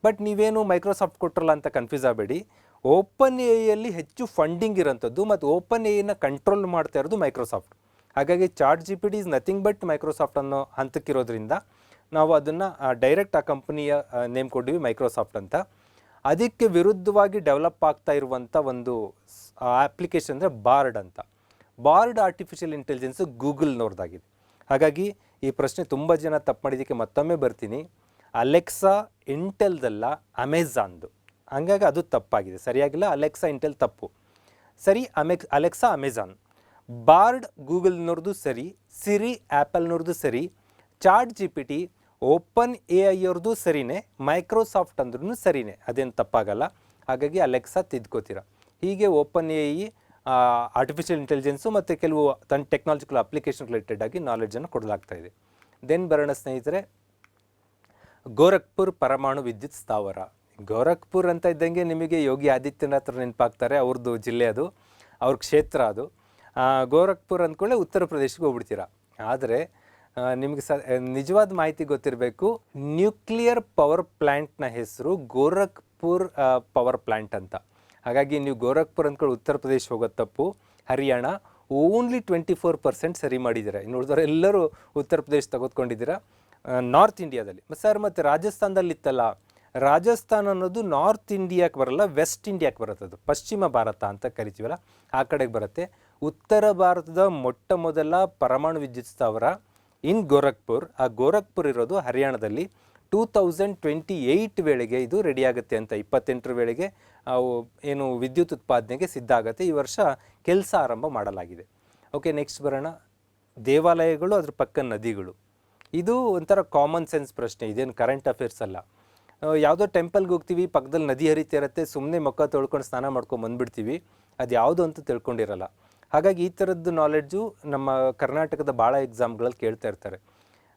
ಬಟ್ ನೀವೇನು ಮೈಕ್ರೋಸಾಫ್ಟ್ ಕೊಟ್ಟರಲ್ಲ ಅಂತ ಕನ್ಫ್ಯೂಸ್ ಆಗಬೇಡಿ. ಓಪನ್ AI ಹೆಚ್ಚು ಫಂಡಿಂಗ್ ಇರೋಂಥದ್ದು ಮತ್ತು ಓಪನ್ AIನ ಕಂಟ್ರೋಲ್ ಮಾಡ್ತಾ ಇರೋದು ಮೈಕ್ರೋಸಾಫ್ಟ್. ಹಾಗಾಗಿ chat GPT is nothing but Microsoft ಅನ್ನೋ ಹಂತಕ್ಕಿರೋದ್ರಿಂದ ನಾವು ಅದನ್ನು ಡೈರೆಕ್ಟ್ ಆ ಕಂಪನಿಯ ನೇಮ್ ಕೊಟ್ಟಿವಿ ಮೈಕ್ರೋಸಾಫ್ಟ್ ಅಂತ. ಅದಕ್ಕೆ ವಿರುದ್ಧವಾಗಿ ಡೆವಲಪ್ ಆಗ್ತಾ ಇರುವಂಥ ಒಂದು ಅಪ್ಲಿಕೇಶನ್ ಅಂದರೆ ಬಾರ್ಡ್ ಅಂತ. ಬಾರ್ಡ್ ಆರ್ಟಿಫಿಷಿಯಲ್ ಇಂಟೆಲಿಜೆನ್ಸು ಗೂಗಲ್ನವ್ರದ್ದಾಗಿದೆ. ಹಾಗಾಗಿ ಈ ಪ್ರಶ್ನೆ ತುಂಬ ಜನ ತಪ್ಪು ಮಾಡಿದ್ದಕ್ಕೆ ಮತ್ತೊಮ್ಮೆ ಬರ್ತೀನಿ. ಅಲೆಕ್ಸಾ ಇಂಟೆಲ್ದಲ್ಲ, ಅಮೆಝಾನ್ದು. ಹಾಗಾಗಿ ಅದು ತಪ್ಪಾಗಿದೆ, ಸರಿಯಾಗಿಲ್ಲ. ಅಲೆಕ್ಸಾ ಇಂಟೆಲ್ ತಪ್ಪು. ಸರಿ, ಅಲೆಕ್ಸಾ ಅಮೆಝಾನ್. ಬಾರ್ಡ್ ಗೂಗಲ್ನವ್ರದ್ದು ಸರಿ, ಸಿರಿ ಆ್ಯಪಲ್ನವ್ರದ್ದು ಸರಿ, ಚಾಟ್ GPT ಓಪನ್ AI ಅವ್ರದ್ದು ಸರಿನೇ, ಮೈಕ್ರೋಸಾಫ್ಟ್ ಅಂದ್ರೂ ಸರಿನೇ, ಅದೇನು ತಪ್ಪಾಗಲ್ಲ. ಹಾಗಾಗಿ ಅಲೆಕ್ಸಾ ತಿದ್ಕೋತೀರ. ಹೀಗೆ ಓಪನ್ AI ಆರ್ಟಿಫಿಷಿಯಲ್ ಇಂಟೆಲಿಜೆನ್ಸು ಮತ್ತು ಕೆಲವು ತನ್ನ ಟೆಕ್ನಾಲಜಿಕಲ್ ಅಪ್ಲಿಕೇಶನ್ ರಿಲೇಟೆಡ್ ಆಗಿ ನಾಲೆಡ್ಜನ್ನು ಕೊಡಲಾಗ್ತಾ ಇದೆ. ದೆನ್ ಬರೋಣ ಸ್ನೇಹಿತರೆ, ಗೋರಖ್ಪುರ್ ಪರಮಾಣು ವಿದ್ಯುತ್ ಸ್ಥಾವರ. ಗೋರಖ್ಪುರ್ ಅಂತ ಇದ್ದಂಗೆ ನಿಮಗೆ ಯೋಗಿ ಆದಿತ್ಯನಾಥ್ ನೆನಪಾಗ್ತಾರೆ, ಅವ್ರದ್ದು ಜಿಲ್ಲೆ ಅದು, ಅವ್ರ ಕ್ಷೇತ್ರ ಅದು. ಗೋರಖ್ಪುರ್ ಅಂದ್ಕೊಳ್ಳೆ ಉತ್ತರ ಪ್ರದೇಶಕ್ಕೆ ಹೋಗ್ಬಿಡ್ತೀರಾ. ಆದರೆ ನಿಮಗೆ ನಿಜವಾದ ಮಾಹಿತಿ ಗೊತ್ತಿರಬೇಕು. ನ್ಯೂಕ್ಲಿಯರ್ ಪವರ್ ಪ್ಲ್ಯಾಂಟ್ನ ಹೆಸರು ಗೋರಖ್ಪುರ್ ಪವರ್ ಪ್ಲ್ಯಾಂಟ್ ಅಂತ. ಹಾಗಾಗಿ ನೀವು ಗೋರಖ್ಪುರ್ ಅಂದ್ಕೊಂಡು ಉತ್ತರ ಪ್ರದೇಶ ಹೋಗೋದು ತಪ್ಪು. ಹರಿಯಾಣ ಓನ್ಲಿ 24% ಸರಿ ಮಾಡಿದ್ದೀರಾ. ಇನ್ನು ಉಳಿದವರು ಎಲ್ಲರೂ ಉತ್ತರ ಪ್ರದೇಶ ತೆಗೆದುಕೊಂಡಿದ್ದೀರಾ. ನಾರ್ತ್ ಇಂಡಿಯಾದಲ್ಲಿ ಸರ್, ಮತ್ತು ರಾಜಸ್ಥಾನದಲ್ಲಿ ಇತ್ತಲ್ಲ, ರಾಜಸ್ಥಾನ ಅನ್ನೋದು ನಾರ್ತ್ ಇಂಡಿಯಾಕ್ಕೆ ಬರಲ್ಲ, ವೆಸ್ಟ್ ಇಂಡಿಯಾಕ್ಕೆ ಬರುತ್ತೆ. ಅದು ಪಶ್ಚಿಮ ಭಾರತ ಅಂತ ಕರಿತೀವಲ್ಲ, ಆ ಕಡೆಗೆ ಬರುತ್ತೆ. ಉತ್ತರ ಭಾರತದ ಮೊಟ್ಟ ಮೊದಲ ಪರಮಾಣು ವಿದ್ಯುತ್ ಸ್ಥಾವರ ಇನ್ ಗೋರಖ್ಪುರ್. ಆ ಗೋರಖ್ಪುರ್ ಇರೋದು ಹರಿಯಾಣದಲ್ಲಿ. 2028 ವೇಳೆಗೆ ಇದು ರೆಡಿ ಆಗುತ್ತೆ ಅಂತ, 28 ವೇಳೆಗೆ ಏನು ವಿದ್ಯುತ್ ಉತ್ಪಾದನೆಗೆ ಸಿದ್ಧ ಆಗುತ್ತೆ. ಈ ವರ್ಷ ಕೆಲಸ ಆರಂಭ ಮಾಡಲಾಗಿದೆ. ಓಕೆ, ನೆಕ್ಸ್ಟ್ ಬರೋಣ. ದೇವಾಲಯಗಳು, ಅದ್ರ ಪಕ್ಕ ನದಿಗಳು. ಇದು ಒಂಥರ ಕಾಮನ್ ಸೆನ್ಸ್ ಪ್ರಶ್ನೆ, ಇದೇನು ಕರೆಂಟ್ ಅಫೇರ್ಸ್ ಅಲ್ಲ. ಯಾವುದೋ ಟೆಂಪಲ್ಗೆ ಹೋಗ್ತೀವಿ, ಪಕ್ಕದಲ್ಲಿ ನದಿ ಹರಿತಾ ಇರುತ್ತೆ, ಸುಮ್ಮನೆ ಮುಖ ತೊಳ್ಕೊಂಡು ಸ್ನಾನ ಮಾಡ್ಕೊಂಡು ಬಂದುಬಿಡ್ತೀವಿ, ಅದು ಯಾವುದು ಅಂತ ತಿಳ್ಕೊಂಡಿರಲ್ಲ. ಹಾಗಾಗಿ ಈ ಥರದ್ದು ನಾಲೆಡ್ಜು ನಮ್ಮ ಕರ್ನಾಟಕದ ಭಾಳ ಎಕ್ಸಾಮ್ಗಳಲ್ಲಿ ಕೇಳ್ತಾ ಇರ್ತಾರೆ.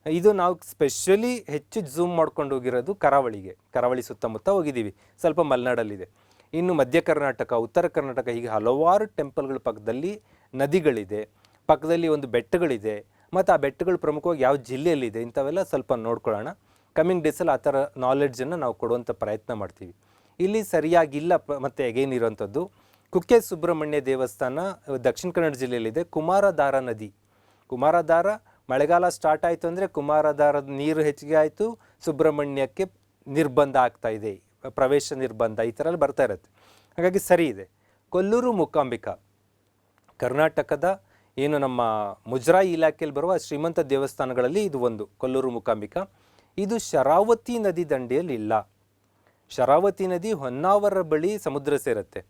ಇದು ನಾವು ಸ್ಪೆಷಲಿ ಹೆಚ್ಚು ಝೂಮ್ ಮಾಡ್ಕೊಂಡು ಹೋಗಿರೋದು ಕರಾವಳಿಗೆ, ಕರಾವಳಿ ಸುತ್ತಮುತ್ತ ಹೋಗಿದ್ದೀವಿ, ಸ್ವಲ್ಪ ಮಲೆನಾಡಲ್ಲಿದೆ. ಇನ್ನು ಮಧ್ಯ ಕರ್ನಾಟಕ, ಉತ್ತರ ಕರ್ನಾಟಕ, ಹೀಗೆ ಹಲವಾರು ಟೆಂಪಲ್ಗಳ ಪಕ್ಕದಲ್ಲಿ ನದಿಗಳಿದೆ, ಪಕ್ಕದಲ್ಲಿ ಒಂದು ಬೆಟ್ಟಗಳಿದೆ, ಮತ್ತು ಆ ಬೆಟ್ಟಗಳು ಪ್ರಮುಖವಾಗಿ ಯಾವ ಜಿಲ್ಲೆಯಲ್ಲಿದೆ ಇಂಥವೆಲ್ಲ ಸ್ವಲ್ಪ ನೋಡ್ಕೊಳ್ಳೋಣ. ಕಮ್ಮಿಂಗ್ ಡೇಸಲ್ಲಿ ಆ ಥರ ನಾಲೆಡ್ಜನ್ನು ನಾವು ಕೊಡುವಂಥ ಪ್ರಯತ್ನ ಮಾಡ್ತೀವಿ. ಇಲ್ಲಿ ಸರಿಯಾಗಿಲ್ಲ ಮತ್ತು ಎಗೇನ್ ಇರೋಂಥದ್ದು ಕುಕ್ಕೆ ಸುಬ್ರಹ್ಮಣ್ಯ ದೇವಸ್ಥಾನ ದಕ್ಷಿಣ ಕನ್ನಡ ಜಿಲ್ಲೆಯಲ್ಲಿದೆ. ಕುಮಾರಧಾರ ನದಿ, ಕುಮಾರಧಾರ ಮಳೆಗಾಲ ಸ್ಟಾರ್ಟ್ ಆಯಿತು ಅಂದರೆ ಕುಮಾರಧಾರದ ನೀರು ಹೆಚ್ಚಿಗೆ ಆಯಿತು, ಸುಬ್ರಹ್ಮಣ್ಯಕ್ಕೆ ನಿರ್ಬಂಧ ಆಗ್ತಾ ಇದೆ, ಪ್ರವೇಶ ನಿರ್ಬಂಧ ಈ ಥರ ಬರ್ತಾ ಇರುತ್ತೆ. ಹಾಗಾಗಿ ಸರಿ ಇದೆ. ಕೊಲ್ಲೂರು ಮೂಕಾಂಬಿಕಾ, ಕರ್ನಾಟಕದ ಏನು ನಮ್ಮ ಮುಜರಾಯಿ ಇಲಾಖೆಯಲ್ಲಿ ಬರುವ ಶ್ರೀಮಂತ ದೇವಸ್ಥಾನಗಳಲ್ಲಿ ಇದು ಒಂದು. ಕೊಲ್ಲೂರು ಮೂಕಾಂಬಿಕಾ ಇದು ಶರಾವತಿ ನದಿ ದಂಡೆಯಲ್ಲಿ ಇಲ್ಲ. ಶರಾವತಿ ನದಿ ಹೊನ್ನಾವರ ಬಳಿ ಸಮುದ್ರ ಸೇರುತ್ತೆ.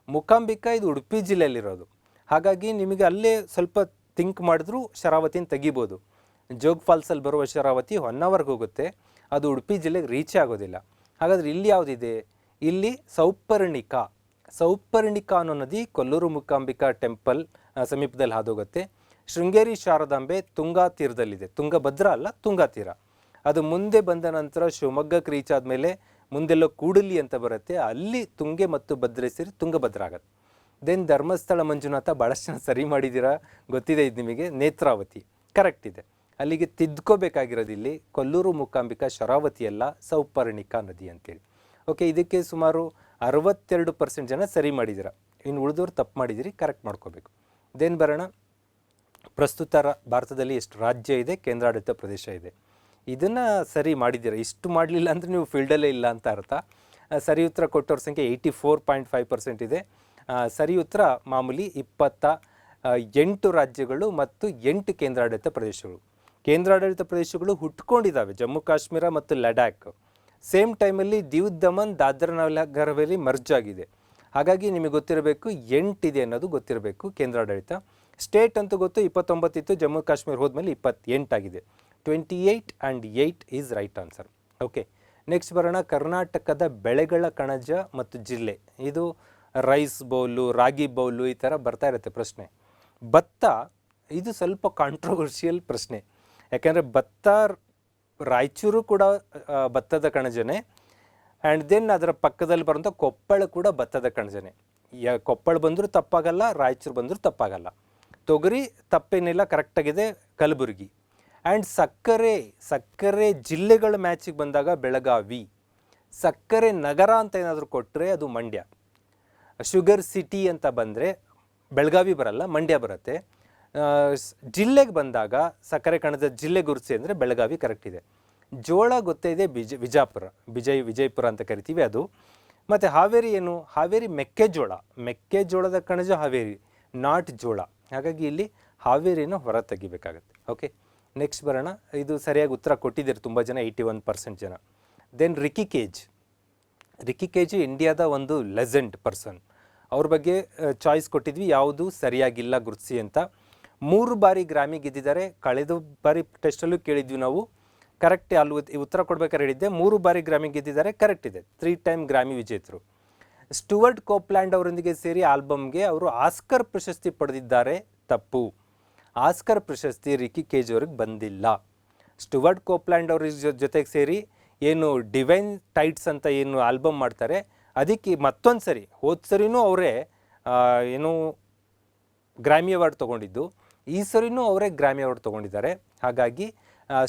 ಮೂಕಾಂಬಿಕಾ ಇದು ಉಡುಪಿ ಜಿಲ್ಲೆಯಲ್ಲಿರೋದು. ಹಾಗಾಗಿ ನಿಮಗೆ ಅಲ್ಲೇ ಸ್ವಲ್ಪ ಥಿಂಕ್ ಮಾಡಿದ್ರೂ ಶರಾವತಿನ ತೆಗಿಬೋದು. ಜೋಗ್ ಫಾಲ್ಸಲ್ಲಿ ಬರುವ ಶರಾವತಿ ಹೊನ್ನಾವರ್ಗೆ ಹೋಗುತ್ತೆ, ಅದು ಉಡುಪಿ ಜಿಲ್ಲೆಗೆ ರೀಚೇ ಆಗೋದಿಲ್ಲ. ಹಾಗಾದರೆ ಇಲ್ಲಿ ಯಾವುದಿದೆ? ಇಲ್ಲಿ ಸೌಪರ್ಣಿಕಾ. ಸೌಪರ್ಣಿಕಾ ಅನ್ನೋ ನದಿ ಕೊಲ್ಲೂರು ಮೂಕಾಂಬಿಕಾ ಟೆಂಪಲ್ ಸಮೀಪದಲ್ಲಿ ಹಾದೋಗುತ್ತೆ. ಶೃಂಗೇರಿ ಶಾರದಾಂಬೆ ತುಂಗಾ ತೀರದಲ್ಲಿದೆ. ತುಂಗಭದ್ರಾ ಅಲ್ಲ, ತುಂಗಾ ತೀರ. ಅದು ಮುಂದೆ ಬಂದ ನಂತರ ಶಿವಮೊಗ್ಗಕ್ಕೆ ರೀಚ್ ಆದಮೇಲೆ ಮುಂದೆಲ್ಲೋ ಕೂಡಲಿ ಅಂತ ಬರುತ್ತೆ, ಅಲ್ಲಿ ತುಂಗೆ ಮತ್ತು ಭದ್ರೆ ಸೇರಿ ತುಂಗಭದ್ರಾ ಆಗುತ್ತೆ. ದೆನ್ ಧರ್ಮಸ್ಥಳ ಮಂಜುನಾಥ, ಭಾಳಷ್ಟು ಜನ ಸರಿ ಮಾಡಿದ್ದೀರಾ, ಗೊತ್ತಿದೆ ಇದು ನಿಮಗೆ. ನೇತ್ರಾವತಿ ಕರೆಕ್ಟ್ ಇದೆ. ಅಲ್ಲಿಗೆ ತಿದ್ಕೋಬೇಕಾಗಿರೋದು ಇಲ್ಲಿ ಕೊಲ್ಲೂರು ಮೂಕಾಂಬಿಕಾ ಶರಾವತಿ ಅಲ್ಲ, ಸೌಪರ್ಣಿಕಾ ನದಿ ಅಂತೇಳಿ. ಓಕೆ, ಇದಕ್ಕೆ ಸುಮಾರು 62% ಜನ ಸರಿ ಮಾಡಿದ್ದೀರಾ. ಇನ್ನು ಉಳಿದವ್ರು ತಪ್ಪು ಮಾಡಿದ್ದೀರಿ, ಕರೆಕ್ಟ್ ಮಾಡ್ಕೋಬೇಕು. ದೆನ್ ಬರೋಣ, ಪ್ರಸ್ತುತ ಭಾರತದಲ್ಲಿ ಎಷ್ಟು ರಾಜ್ಯ ಇದೆ, ಕೇಂದ್ರಾಡಳಿತ ಪ್ರದೇಶ ಇದೆ. ಇದನ್ನು ಸರಿ ಮಾಡಿದ್ದೀರಾ. ಇಷ್ಟು ಮಾಡಲಿಲ್ಲ ಅಂದರೆ ನೀವು ಫೀಲ್ಡಲ್ಲೇ ಇಲ್ಲ ಅಂತ ಅರ್ಥ. ಸರಿ ಉತ್ತರ ಕೊಟ್ಟವ್ರ ಸಂಖ್ಯೆ 84.5% ಇದೆ. ಸರಿ ಉತ್ತರ ಮಾಮೂಲಿ 28 ರಾಜ್ಯಗಳು ಮತ್ತು 8 ಕೇಂದ್ರಾಡಳಿತ ಪ್ರದೇಶಗಳು. ಕೇಂದ್ರಾಡಳಿತ ಪ್ರದೇಶಗಳು ಹುಟ್ಕೊಂಡಿದ್ದಾವೆ, ಜಮ್ಮು ಕಾಶ್ಮೀರ ಮತ್ತು ಲಡಾಖ್. ಸೇಮ್ ಟೈಮಲ್ಲಿ ದೀವ್ ದಮನ್ ದಾದ್ರಾ ನಗರ್ ಹವೇಲಿ ಮರ್ಜ್ ಆಗಿದೆ. ಹಾಗಾಗಿ ನಿಮಗೆ ಗೊತ್ತಿರಬೇಕು 8 ಇದೆ ಅನ್ನೋದು ಗೊತ್ತಿರಬೇಕು ಕೇಂದ್ರಾಡಳಿತ. ಸ್ಟೇಟ್ ಅಂತೂ ಗೊತ್ತು, 29 ಇತ್ತು, ಜಮ್ಮು ಕಾಶ್ಮೀರ ಹೋದ್ಮೇಲೆ 28 ಆಗಿದೆ. 28 and 8 is right answer. Okay, next ಬರೋಣ. ಕರ್ನಾಟಕದ ಬೆಳೆಗಳ ಕಣಜ ಮತ್ತು ಜಿಲ್ಲೆ. ಇದು ರೈಸ್ ಬೌಲು, ರಾಗಿ ಬೌಲು ಈ ಥರ ಬರ್ತಾ ಇರುತ್ತೆ ಪ್ರಶ್ನೆ. ಭತ್ತ, ಇದು ಸ್ವಲ್ಪ ಕಾಂಟ್ರವರ್ಷಿಯಲ್ ಪ್ರಶ್ನೆ. ಯಾಕೆಂದರೆ ಭತ್ತ, ರಾಯಚೂರು ಕೂಡ ಭತ್ತದ ಕಣಜನೆ, ಆ್ಯಂಡ್ ದೆನ್ ಅದರ ಪಕ್ಕದಲ್ಲಿ ಬರುವಂಥ ಕೊಪ್ಪಳ ಕೂಡ ಭತ್ತದ ಕಣಜನೆ. ಕೊಪ್ಪಳ ಬಂದರೂ ತಪ್ಪಾಗಲ್ಲ, ರಾಯಚೂರು ಬಂದರೂ ತಪ್ಪಾಗಲ್ಲ. ತೊಗರಿ ತಪ್ಪೇನಿಲ್ಲ, ಕರೆಕ್ಟಾಗಿದೆ, ಕಲಬುರಗಿ. ಆ್ಯಂಡ್ ಸಕ್ಕರೆ ಜಿಲ್ಲೆಗಳ ಮ್ಯಾಚಿಗೆ ಬಂದಾಗ ಬೆಳಗಾವಿ. ಸಕ್ಕರೆ ನಗರ ಅಂತ ಏನಾದರೂ ಕೊಟ್ಟರೆ ಅದು ಮಂಡ್ಯ. ಶುಗರ್ ಸಿಟಿ ಅಂತ ಬಂದರೆ ಬೆಳಗಾವಿ ಬರಲ್ಲ, ಮಂಡ್ಯ ಬರುತ್ತೆ. ಜಿಲ್ಲೆಗೆ ಬಂದಾಗ ಸಕ್ಕರೆ ಕಣದ ಜಿಲ್ಲೆ ಗುರುತಿಸಿ ಅಂದರೆ ಬೆಳಗಾವಿ ಕರೆಕ್ಟ್ ಇದೆ. ಜೋಳ ಗೊತ್ತೇ ಇದೆ, ವಿಜಯಪುರ ಅಂತ ಕರಿತೀವಿ ಅದು. ಮತ್ತು ಹಾವೇರಿ ಏನು, ಹಾವೇರಿ ಮೆಕ್ಕೆಜೋಳ, ಮೆಕ್ಕೆಜೋಳದ ಕಣಜ ಹಾವೇರಿ, ನಾಟ್ ಜೋಳ. ಹಾಗಾಗಿ ಇಲ್ಲಿ ಹಾವೇರಿನ ಹೊರ ತೆಗಿಬೇಕಾಗತ್ತೆ. ಓಕೆ, ನೆಕ್ಸ್ಟ್ ಬರೋಣ. ಇದು ಸರಿಯಾಗಿ ಉತ್ತರ ಕೊಟ್ಟಿದ್ದೀರಿ ತುಂಬ ಜನ, 81% ಜನ. ದೆನ್ ರಿಕಿ ಕೇಜ್. ರಿಕಿ ಕೇಜ್ ಇಂಡಿಯಾದ ಒಂದು ಲೆಜೆಂಡ್ ಪರ್ಸನ್. ಅವ್ರ ಬಗ್ಗೆ ಚಾಯ್ಸ್ ಕೊಟ್ಟಿದ್ವಿ, ಯಾವುದು ಸರಿಯಾಗಿಲ್ಲ ಗುರುತಿಸಿ ಅಂತ. 3 ಬಾರಿ ಗ್ರಾಮಿ ಗೆದ್ದಿದ್ದಾರೆ. ಕಳೆದ ಬಾರಿ ಟೆಸ್ಟಲ್ಲೂ ಕೇಳಿದ್ವಿ ನಾವು, ಕರೆಕ್ಟ್ ಅಲ್ಲಿ ಉತ್ತರ ಕೊಡ್ಬೇಕಾದ್ರೆ ಹೇಳಿದ್ದೆ. 3 ಬಾರಿ ಗ್ರಾಮಿ ಗೆದ್ದಿದ್ದಾರೆ, ಕರೆಕ್ಟ್ ಇದೆ. 3 ಟೈಮ್ ಗ್ರಾಮಿ ವಿಜೇತರು. ಸ್ಟುವರ್ಟ್ ಕೋಪ್ಲ್ಯಾಂಡ್ ಅವರೊಂದಿಗೆ ಸೇರಿ ಆಲ್ಬಮ್ಗೆ ಅವರು ಆಸ್ಕರ್ ಪ್ರಶಸ್ತಿ ಪಡೆದಿದ್ದಾರೆ, ತಪ್ಪು. ಆಸ್ಕರ್ ಪ್ರಶಸ್ತಿ ರಿಕಿ ಕೇಜ್ ಅವ್ರಿಗೆ ಬಂದಿಲ್ಲ. ಸ್ಟುವರ್ಟ್ ಕೋಪ್ಲ್ಯಾಂಡ್ ಅವ್ರ ಜೊತೆಗೆ ಸೇರಿ ಏನು ಡಿವೈನ್ ಟೈಟ್ಸ್ ಅಂತ ಏನು ಆಲ್ಬಮ್ ಮಾಡ್ತಾರೆ, ಅದಕ್ಕೆ ಮತ್ತೊಂದು ಸರಿ, ಹೋದ ಸರಿನೂ ಅವರೇ ಏನು ಗ್ರಾಮಿ ಅವಾರ್ಡ್ ತೊಗೊಂಡಿದ್ದು, ಈ ಸರಿನೂ ಅವರೇ ಗ್ರಾಮಿ ಅವಾರ್ಡ್ ತೊಗೊಂಡಿದ್ದಾರೆ. ಹಾಗಾಗಿ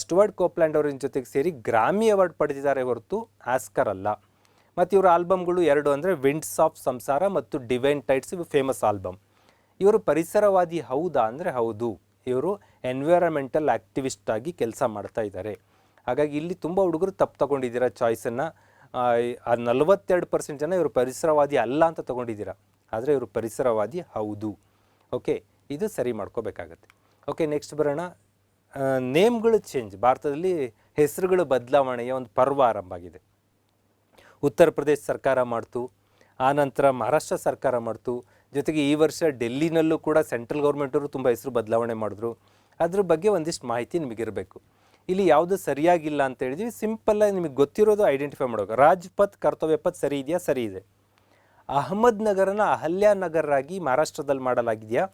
ಸ್ಟುವರ್ಟ್ ಕೋಪ್ಲ್ಯಾಂಡ್ ಅವ್ರ ಜೊತೆಗೆ ಸೇರಿ ಗ್ರಾಮಿ ಅವಾರ್ಡ್ ಪಡೆದಿದ್ದಾರೆ ಹೊರತು ಆಸ್ಕರ್ ಅಲ್ಲ. ಮತ್ತು ಇವರ ಆಲ್ಬಮ್ಗಳು 2 ಅಂದರೆ ವಿಂಡ್ಸ್ ಆಫ್ ಸಂಸಾರ ಮತ್ತು ಡಿವೈನ್ ಟೈಟ್ಸ್, ಇವು ಫೇಮಸ್ ಆಲ್ಬಮ್. ಇವರು ಪರಿಸರವಾದಿ ಹೌದಾ ಅಂದರೆ ಹೌದು. ಇವರು ಎನ್ವಿರಾನ್ಮೆಂಟಲ್ ಆ್ಯಕ್ಟಿವಿಸ್ಟ್ ಆಗಿ ಕೆಲಸ ಮಾಡ್ತಾ ಇದ್ದಾರೆ. ಹಾಗಾಗಿ ಇಲ್ಲಿ ತುಂಬ ಹುಡುಗರು ತಪ್ಪು ತಗೊಂಡಿದ್ದೀರಾ ಚಾಯ್ಸನ್ನು. 42% ಜನ ಇವರು ಪರಿಸರವಾದಿ ಅಲ್ಲ ಅಂತ ತೊಗೊಂಡಿದ್ದೀರಾ, ಆದರೆ ಇವರು ಪರಿಸರವಾದಿ ಹೌದು. ಓಕೆ, ಇದು ಸರಿ ಮಾಡ್ಕೋಬೇಕಾಗತ್ತೆ. ಓಕೆ, ನೆಕ್ಸ್ಟ್ ಬರೋಣ. ನೇಮ್ಗಳು ಚೇಂಜ್. ಭಾರತದಲ್ಲಿ ಹೆಸರುಗಳು ಬದಲಾವಣೆಯ ಒಂದು ಪರ್ವ ಆರಂಭ ಆಗಿದೆ. ಉತ್ತರ ಪ್ರದೇಶ ಸರ್ಕಾರ ಮಾಡ್ತು, ಆನಂತರ ಮಹಾರಾಷ್ಟ್ರ ಸರ್ಕಾರ ಮಾಡ್ತು, ಜೊತೆಗೆ ಈ ವರ್ಷ ಡೆಲ್ಲಿನಲ್ಲೂ ಕೂಡ ಸೆಂಟ್ರಲ್ ಗೌರ್ಮೆಂಟವರು ತುಂಬ ಹೆಸರು ಬದಲಾವಣೆ ಮಾಡಿದ್ರು. ಅದ್ರ ಬಗ್ಗೆ ಒಂದಿಷ್ಟು ಮಾಹಿತಿ ನಿಮಗಿರಬೇಕು. ಇಲ್ಲಿ ಯಾವುದು ಸರಿಯಾಗಿಲ್ಲ ಅಂತ ಹೇಳಿದ್ವಿ. ಸಿಂಪಲ್ಲಾಗಿ ನಿಮಗೆ ಗೊತ್ತಿರೋದು ಐಡೆಂಟಿಫೈ ಮಾಡೋಕೆ. ರಾಜ್ಪಥ್, ಕರ್ತವ್ಯ ಪಥ್ ಸರಿ ಇದೆಯಾ? ಸರಿ ಇದೆ. ಅಹಮದ್ ನಗರನ ಅಹಲ್ಯಾ ನಗರ ಆಗಿ ಮಹಾರಾಷ್ಟ್ರದಲ್ಲಿ ಮಾಡಲಾಗಿದೆಯಾ?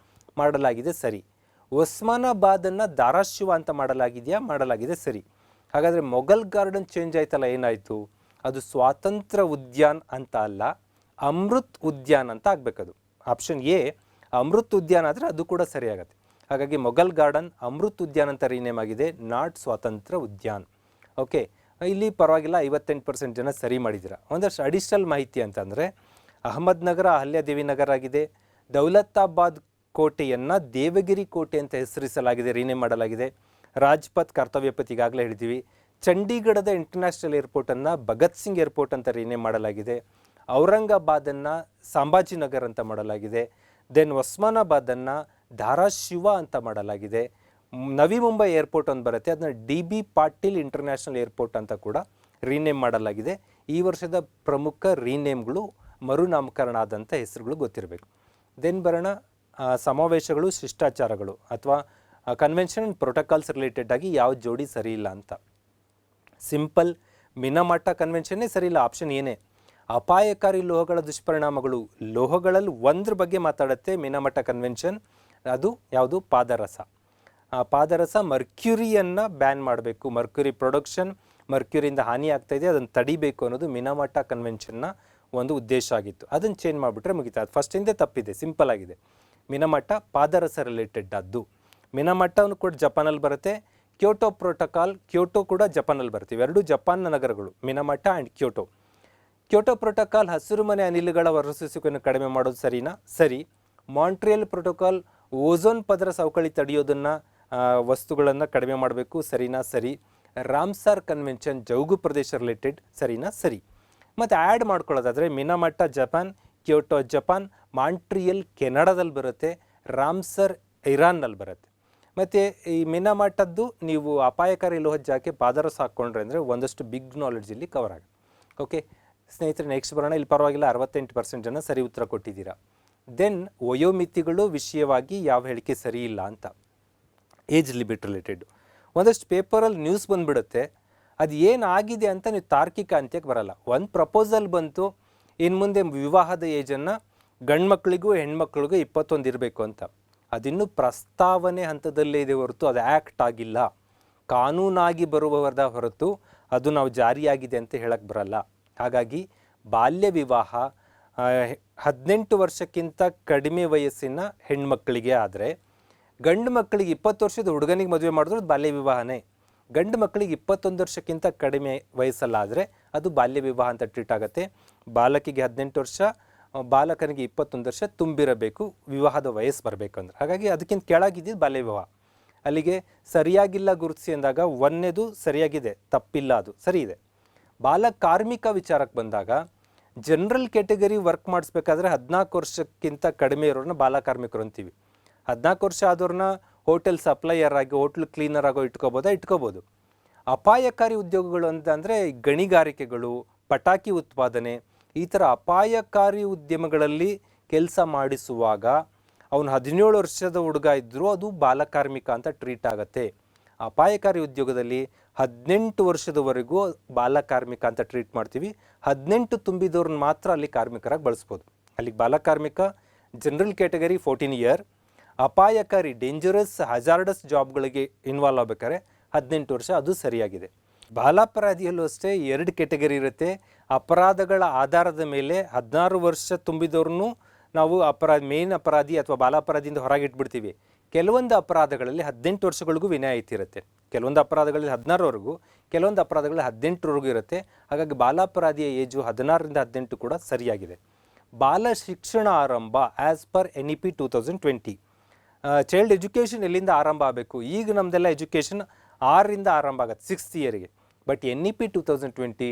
ಮಾಡಲಾಗಿದೆ, ಸರಿ. ಒಸ್ಮಾನಾಬಾದನ್ನು ಧಾರಾಶಿವ ಅಂತ ಮಾಡಲಾಗಿದೆಯಾ? ಮಾಡಲಾಗಿದೆ, ಸರಿ. ಹಾಗಾದರೆ ಮೊಘಲ್ ಗಾರ್ಡನ್ ಚೇಂಜ್ ಆಯ್ತಲ್ಲ, ಏನಾಯಿತು? ಅದು ಸ್ವಾತಂತ್ರ್ಯ ಉದ್ಯಾನ್ ಅಂತ ಅಲ್ಲ, ಅಮೃತ್ ಉದ್ಯಾನ್ ಅಂತ ಆಗಬೇಕದು. ಆಪ್ಷನ್ ಎ ಅಮೃತ್ ಉದ್ಯಾನ್ ಆದರೆ ಅದು ಕೂಡ ಸರಿಯಾಗತ್ತೆ. ಹಾಗಾಗಿ ಮೊಘಲ್ ಗಾರ್ಡನ್ ಅಮೃತ್ ಉದ್ಯಾನ್ ಅಂತ ರೀನೇಮ್ ಆಗಿದೆ, ನಾಟ್ ಸ್ವಾತಂತ್ರ್ಯ ಉದ್ಯಾನ್. ಓಕೆ, ಇಲ್ಲಿ ಪರವಾಗಿಲ್ಲ, 58% ಜನ ಸರಿ ಮಾಡಿದ್ದೀರಾ. ಒಂದಷ್ಟು ಅಡಿಷನಲ್ ಮಾಹಿತಿ ಅಂತಂದರೆ, ಅಹಮದ್ ನಗರ ಅಹಲ್ಯಾದೇವಿ ನಗರ ಆಗಿದೆ. ದೌಲತಾಬಾದ್ ಕೋಟೆಯನ್ನು ದೇವಗಿರಿ ಕೋಟೆ ಅಂತ ಹೆಸರಿಸಲಾಗಿದೆ, ರೀನೇಮ್ ಮಾಡಲಾಗಿದೆ. ರಾಜ್ಪಥ್, ಕರ್ತವ್ಯ ಪಥ್ ಈಗಾಗಲೇ ಹೇಳಿದ್ದೀವಿ. ಚಂಡೀಗಢದ ಇಂಟರ್ನ್ಯಾಷನಲ್ ಏರ್ಪೋರ್ಟನ್ನು ಭಗತ್ ಸಿಂಗ್ ಏರ್ಪೋರ್ಟ್ ಅಂತ ರೀನೇಮ್ ಮಾಡಲಾಗಿದೆ. ಔರಂಗಾಬಾದನ್ನು ಸಂಭಾಜಿನಗರ್ ಅಂತ ಮಾಡಲಾಗಿದೆ. ದೆನ್ ಒಸ್ಮಾನಾಬಾದನ್ನು ಧಾರಾಶಿವ ಅಂತ ಮಾಡಲಾಗಿದೆ. ನವಿ ಮುಂಬೈ ಏರ್ಪೋರ್ಟ್ ಒಂದು ಬರುತ್ತೆ, ಅದನ್ನ DB ಪಾಟೀಲ್ ಇಂಟರ್ನ್ಯಾಷನಲ್ ಏರ್ಪೋರ್ಟ್ ಅಂತ ಕೂಡ ರೀನೇಮ್ ಮಾಡಲಾಗಿದೆ. ಈ ವರ್ಷದ ಪ್ರಮುಖ ರೀನೇಮ್ಗಳು, ಮರುನಾಮಕರಣ ಆದಂಥ ಹೆಸರುಗಳು ಗೊತ್ತಿರಬೇಕು. ದೆನ್ ಬರೋಣ ಸಮಾವೇಶಗಳು, ಶಿಷ್ಟಾಚಾರಗಳು ಅಥವಾ ಕನ್ವೆನ್ಷನ್ ಆ್ಯಂಡ್ ಪ್ರೋಟೋಕಾಲ್ಸ್ ರಿಲೇಟೆಡ್ ಆಗಿ ಯಾವ ಜೋಡಿ ಸರಿ ಇಲ್ಲ ಅಂತ. ಸಿಂಪಲ್, ಮಿನಮಾಟ ಕನ್ವೆನ್ಷನ್ನೇ ಸರಿ ಇಲ್ಲ, ಆಪ್ಷನ್ ಏನೇ. ಅಪಾಯಕಾರಿ ಲೋಹಗಳ ದುಷ್ಪರಿಣಾಮಗಳು, ಲೋಹಗಳಲ್ಲಿ ಒಂದ್ರ ಬಗ್ಗೆ ಮಾತಾಡುತ್ತೆ ಮಿನಮಾಟ ಕನ್ವೆನ್ಷನ್. ಅದು ಯಾವುದು? ಪಾದರಸ. ಪಾದರಸ ಮರ್ಕ್ಯುರಿಯನ್ನು ಬ್ಯಾನ್ ಮಾಡಬೇಕು. ಮರ್ಕ್ಯುರಿ ಪ್ರೊಡಕ್ಷನ್, ಮರ್ಕ್ಯುರಿಯಿಂದ ಹಾನಿ ಆಗ್ತಾಯಿದೆ, ಅದನ್ನು ತಡಿಬೇಕು ಅನ್ನೋದು ಮಿನಮಾಟ ಕನ್ವೆನ್ಷನ್ನ ಒಂದು ಉದ್ದೇಶ ಆಗಿತ್ತು. ಅದನ್ನು ಚೇಂಜ್ ಮಾಡಿಬಿಟ್ರೆ ಮುಗಿತಾ. ಅದು ಫಸ್ಟಿಂದೇ ತಪ್ಪಿದೆ, ಸಿಂಪಲ್ ಆಗಿದೆ. ಮಿನಮಾಟ ಪಾದರಸ ರಿಲೇಟೆಡ್ ಅದು. ಮಿನಮಾಟವನ್ನು ಕೂಡ ಜಪಾನಲ್ಲಿ ಬರುತ್ತೆ. ಕ್ಯೋಟೋ ಪ್ರೋಟೋಕಾಲ್, ಕ್ಯೋಟೋ ಕೂಡ ಜಪಾನಲ್ಲಿ ಬರುತ್ತೆ. ಇವೆರಡು ಜಪಾನ್ನ ನಗರಗಳು, ಮಿನಮಾಟ ಆ್ಯಂಡ್ ಕ್ಯೋಟೋ. ಕ್ಯೋಟೋ ಪ್ರೋಟೋಕಾಲ್ ಹಸಿರುಮನೆ ಅನಿಲಗಳ ಹೊರಸೂಸುವಿಕೆಯನ್ನು ಕಡಿಮೆ ಮಾಡೋದು ಸರಿನಾ? ಸರಿ. ಮಾಂಟ್ರಿಯಲ್ ಪ್ರೋಟೋಕಾಲ್ ಓಝೋನ್ ಪದರ ಸವಕಳಿ ತಡೆಯೋದನ್ನು, ವಸ್ತುಗಳನ್ನು ಕಡಿಮೆ ಮಾಡಬೇಕು, ಸರಿನಾ? ಸರಿ. ರಾಮ್ಸಾರ್ ಕನ್ವೆನ್ಷನ್ ಜೌಗು ಪ್ರದೇಶ ರಿಲೇಟೆಡ್, ಸರಿನಾ? ಸರಿ. ಮತ್ತು ಆ್ಯಡ್ ಮಾಡ್ಕೊಳ್ಳೋದಾದರೆ Minamata Japan, Kyoto Japan, Montreal ಕೆನಡಾದಲ್ಲಿ ಬರುತ್ತೆ, ರಾಮ್ಸರ್ ಇರಾನ್ನಲ್ಲಿ ಬರುತ್ತೆ. ಮತ್ತು ಈ ಮಿನಮಾಟದ್ದು ನೀವು ಅಪಾಯಕಾರಿ ಲೋಹದ ಜಾಕೆ ಪಾದರಸ ಹಾಕ್ಕೊಂಡ್ರೆ ಅಂದರೆ ಒಂದಷ್ಟು ಬಿಗ್ ನಾಲೆಡ್ಜ್ ಇಲ್ಲಿ ಕವರ್ ಆಗುತ್ತೆ. ಓಕೆ ಸ್ನೇಹಿತರೆ, ನೆಕ್ಸ್ಟ್ ಬರೋಣ. ಇಲ್ಲಿ ಪರವಾಗಿಲ್ಲ, 68% ಜನ ಸರಿ ಉತ್ತರ ಕೊಟ್ಟಿದ್ದೀರಾ. ದೆನ್ ವಯೋಮಿತಿಗಳು ವಿಷಯವಾಗಿ ಯಾವ ಹೇಳಿಕೆ ಸರಿ ಇಲ್ಲ ಅಂತ. ಏಜ್ ಲಿಮಿಟ್ ರಿಲೇಟೆಡ್ ಒಂದಷ್ಟು ಪೇಪರಲ್ಲಿ ನ್ಯೂಸ್ ಬಂದುಬಿಡುತ್ತೆ, ಅದು ಏನಾಗಿದೆ ಅಂತ ನೀವು ತಾರ್ಕಿಕ ಅಂತ್ಯಕ್ಕೆ ಬರಲ್ಲ. ಒಂದು ಪ್ರಪೋಸಲ್ ಬಂತು, ಇನ್ನು ಮುಂದೆ ವಿವಾಹದ ಏಜನ್ನು ಗಂಡು ಮಕ್ಕಳಿಗೂ ಹೆಣ್ಮಕ್ಳಿಗೂ 21 ಇರಬೇಕು ಅಂತ. ಅದಿನ್ನೂ ಪ್ರಸ್ತಾವನೆ ಹಂತದಲ್ಲೇ ಇದೆ ಹೊರತು ಅದು ಆ್ಯಕ್ಟ್ ಆಗಿಲ್ಲ, ಕಾನೂನಾಗಿ ಬರುವವರದ ಹೊರತು ಅದು ನಾವು ಜಾರಿಯಾಗಿದೆ ಅಂತ ಹೇಳಕ್ಕೆ ಬರಲ್ಲ. ಹಾಗಾಗಿ ಬಾಲ್ಯ ವಿವಾಹ 18 ವರ್ಷಕ್ಕಿಂತ ಕಡಿಮೆ ವಯಸ್ಸಿನ ಹೆಣ್ಮಕ್ಕಳಿಗೆ ಆದರೆ, ಗಂಡು ಮಕ್ಕಳಿಗೆ 20 ವರ್ಷದ ಹುಡುಗನಿಗೆ ಮದುವೆ ಮಾಡಿದ್ರು ಅದು ಬಾಲ್ಯ ವಿವಾಹನೇ. ಗಂಡು ಮಕ್ಕಳಿಗೆ 21 ವರ್ಷಕ್ಕಿಂತ ಕಡಿಮೆ ವಯಸ್ಸಲ್ಲಾದರೆ ಅದು ಬಾಲ್ಯ ವಿವಾಹ ಅಂತ ಟ್ರೀಟ್ ಆಗುತ್ತೆ. ಬಾಲಕಿಗೆ 18 ವರ್ಷ, ಬಾಲಕನಿಗೆ 21 ವರ್ಷ ತುಂಬಿರಬೇಕು ವಿವಾಹದ ವಯಸ್ಸು ಬರಬೇಕು ಅಂದ್ರೆ. ಹಾಗಾಗಿ ಅದಕ್ಕಿಂತ ಕೆಳಗಿದ್ದು ಬಾಲ್ಯ ವಿವಾಹ. ಅಲ್ಲಿಗೆ ಸರಿಯಾಗಿಲ್ಲ ಗುರುತಿಸಿ ಅಂದಾಗ ಒಂದನೇದು ಸರಿಯಾಗಿದೆ, ತಪ್ಪಿಲ್ಲ, ಅದು ಸರಿ ಇದೆ. ಬಾಲ ಕಾರ್ಮಿಕ ವಿಚಾರಕ್ಕೆ ಬಂದಾಗ ಜನರಲ್ ಕ್ಯಾಟಗರಿ ವರ್ಕ್ ಮಾಡಿಸ್ಬೇಕಾದ್ರೆ 14 ವರ್ಷಕ್ಕಿಂತ ಕಡಿಮೆ ಇರೋರನ್ನ ಬಾಲಕಾರ್ಮಿಕರು ಅಂತೀವಿ. 14 ವರ್ಷ ಆದವ್ರನ್ನ ಹೋಟೆಲ್ ಸಪ್ಲೈಯರ್ ಆಗಿ, ಹೋಟ್ಲ್ ಕ್ಲೀನರ್ ಆಗೋ ಇಟ್ಕೋಬೋದು. ಅಪಾಯಕಾರಿ ಉದ್ಯೋಗಗಳು ಅಂತಂದರೆ ಗಣಿಗಾರಿಕೆಗಳು, ಪಟಾಕಿ ಉತ್ಪಾದನೆ, ಈ ಥರ ಅಪಾಯಕಾರಿ ಉದ್ಯಮಗಳಲ್ಲಿ ಕೆಲಸ ಮಾಡಿಸುವಾಗ ಅವನು 17 ವರ್ಷದ ಹುಡುಗ ಇದ್ದರೂ ಅದು ಬಾಲಕಾರ್ಮಿಕ ಅಂತ ಟ್ರೀಟ್ ಆಗುತ್ತೆ. ಅಪಾಯಕಾರಿ ಉದ್ಯೋಗದಲ್ಲಿ 18 ವರ್ಷದವರೆಗೂ ಬಾಲಕಾರ್ಮಿಕ ಅಂತ ಟ್ರೀಟ್ ಮಾಡ್ತೀವಿ. 18 ತುಂಬಿದವ್ರನ್ನ ಮಾತ್ರ ಅಲ್ಲಿ ಕಾರ್ಮಿಕರಾಗಿ ಬಳಸ್ಬೋದು. ಅಲ್ಲಿಗೆ ಬಾಲಕಾರ್ಮಿಕ ಜನರಲ್ ಕ್ಯಾಟಗರಿ 14 ಇಯರ್, ಅಪಾಯಕಾರಿ ಡೇಂಜರಸ್ ಹಜಾರ್ಡಸ್ ಜಾಬ್ಗಳಿಗೆ ಇನ್ವಾಲ್ವ್ ಆಗಬೇಕಾದ್ರೆ 18 ವರ್ಷ, ಅದು ಸರಿಯಾಗಿದೆ. ಬಾಲಾಪರಾಧಿಯಲ್ಲೂ ಅಷ್ಟೇ 2 ಕ್ಯಾಟಗರಿ ಇರುತ್ತೆ. ಅಪರಾಧಗಳ ಆಧಾರದ ಮೇಲೆ 16 ವರ್ಷ ತುಂಬಿದವ್ರನ್ನೂ ನಾವು ಮೇನ್ ಅಪರಾಧಿ ಅಥವಾ ಬಾಲಾಪರಾಧಿಯಿಂದ ಹೊರಗಿಟ್ಬಿಡ್ತೀವಿ. ಕೆಲವೊಂದು ಅಪರಾಧಗಳಲ್ಲಿ 18 ವರ್ಷಗಳಿಗೂ ವಿನಾಯಿತಿ ಇರುತ್ತೆ. ಕೆಲವೊಂದು ಅಪರಾಧಗಳಲ್ಲಿ 16ವರೆಗೂ, ಕೆಲವೊಂದು ಅಪರಾಧಗಳಲ್ಲಿ 18ವರೆಗೂ ಇರುತ್ತೆ. ಹಾಗಾಗಿ ಬಾಲಾಪರಾಧಿಯ ಏಜು 16ರಿಂದ 18 ಕೂಡ ಸರಿಯಾಗಿದೆ. ಬಾಲ ಶಿಕ್ಷಣ ಆರಂಭ as per NEP 2020. Child education ಎಲ್ಲಿಂದ ಆರಂಭ ಆಗಬೇಕು? ಈಗ ನಮ್ಮದೆಲ್ಲ ಎಜುಕೇಷನ್ 6ರಿಂದ ಆರಂಭ ಆಗುತ್ತೆ, 6th ಇಯರ್ಗೆ. ಬಟ್ NEP 2020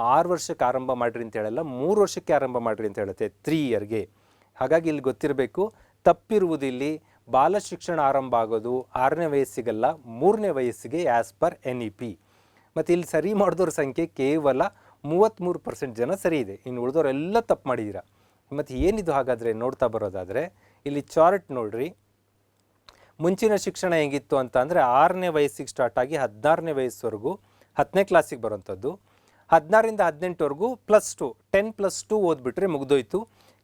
6 ವರ್ಷಕ್ಕೆ ಆರಂಭ ಮಾಡಿರಿ ಅಂತ ಹೇಳಲ್ಲ, 3 ವರ್ಷಕ್ಕೆ ಆರಂಭ ಮಾಡಿರಿ ಅಂತ ಹೇಳುತ್ತೆ, 3 ಇಯರ್ಗೆ. ಹಾಗಾಗಿ ಇಲ್ಲಿ ಗೊತ್ತಿರಬೇಕು, ತಪ್ಪಿರುವುದು ಇಲ್ಲಿ ಬಾಲ ಶಿಕ್ಷಣ ಆರಂಭ ಆಗೋದು 6ನೇ ವಯಸ್ಸಿಗಲ್ಲ, 3ನೇ ವಯಸ್ಸಿಗೆ ಆ್ಯಸ್ ಪರ್ NEP. ಮತ್ತು ಇಲ್ಲಿ ಸರಿ ಮಾಡಿದವ್ರ ಸಂಖ್ಯೆ ಕೇವಲ 33% ಜನ ಸರಿ ಇದೆ. ಇನ್ನು ಉಳಿದವರೆಲ್ಲ ತಪ್ಪು ಮಾಡಿದ್ದೀರಾ. ಮತ್ತು ಏನಿದು ಹಾಗಾದರೆ ನೋಡ್ತಾ ಬರೋದಾದರೆ ಇಲ್ಲಿ ಚಾರ್ಟ್ ನೋಡ್ರಿ. ಮುಂಚಿನ ಶಿಕ್ಷಣ ಹೇಗಿತ್ತು ಅಂತ ಅಂದರೆ 6ನೇ ವಯಸ್ಸಿಗೆ ಸ್ಟಾರ್ಟ್ ಆಗಿ 16ನೇ ವಯಸ್ಸುವರೆಗೂ 10ನೇ ಕ್ಲಾಸಿಗೆ ಬರೋಂಥದ್ದು. 16ರಿಂದ 18ವರೆಗೂ +2, 10+2 ಓದ್ಬಿಟ್ರೆ ಮುಗಿದೋಯ್ತು.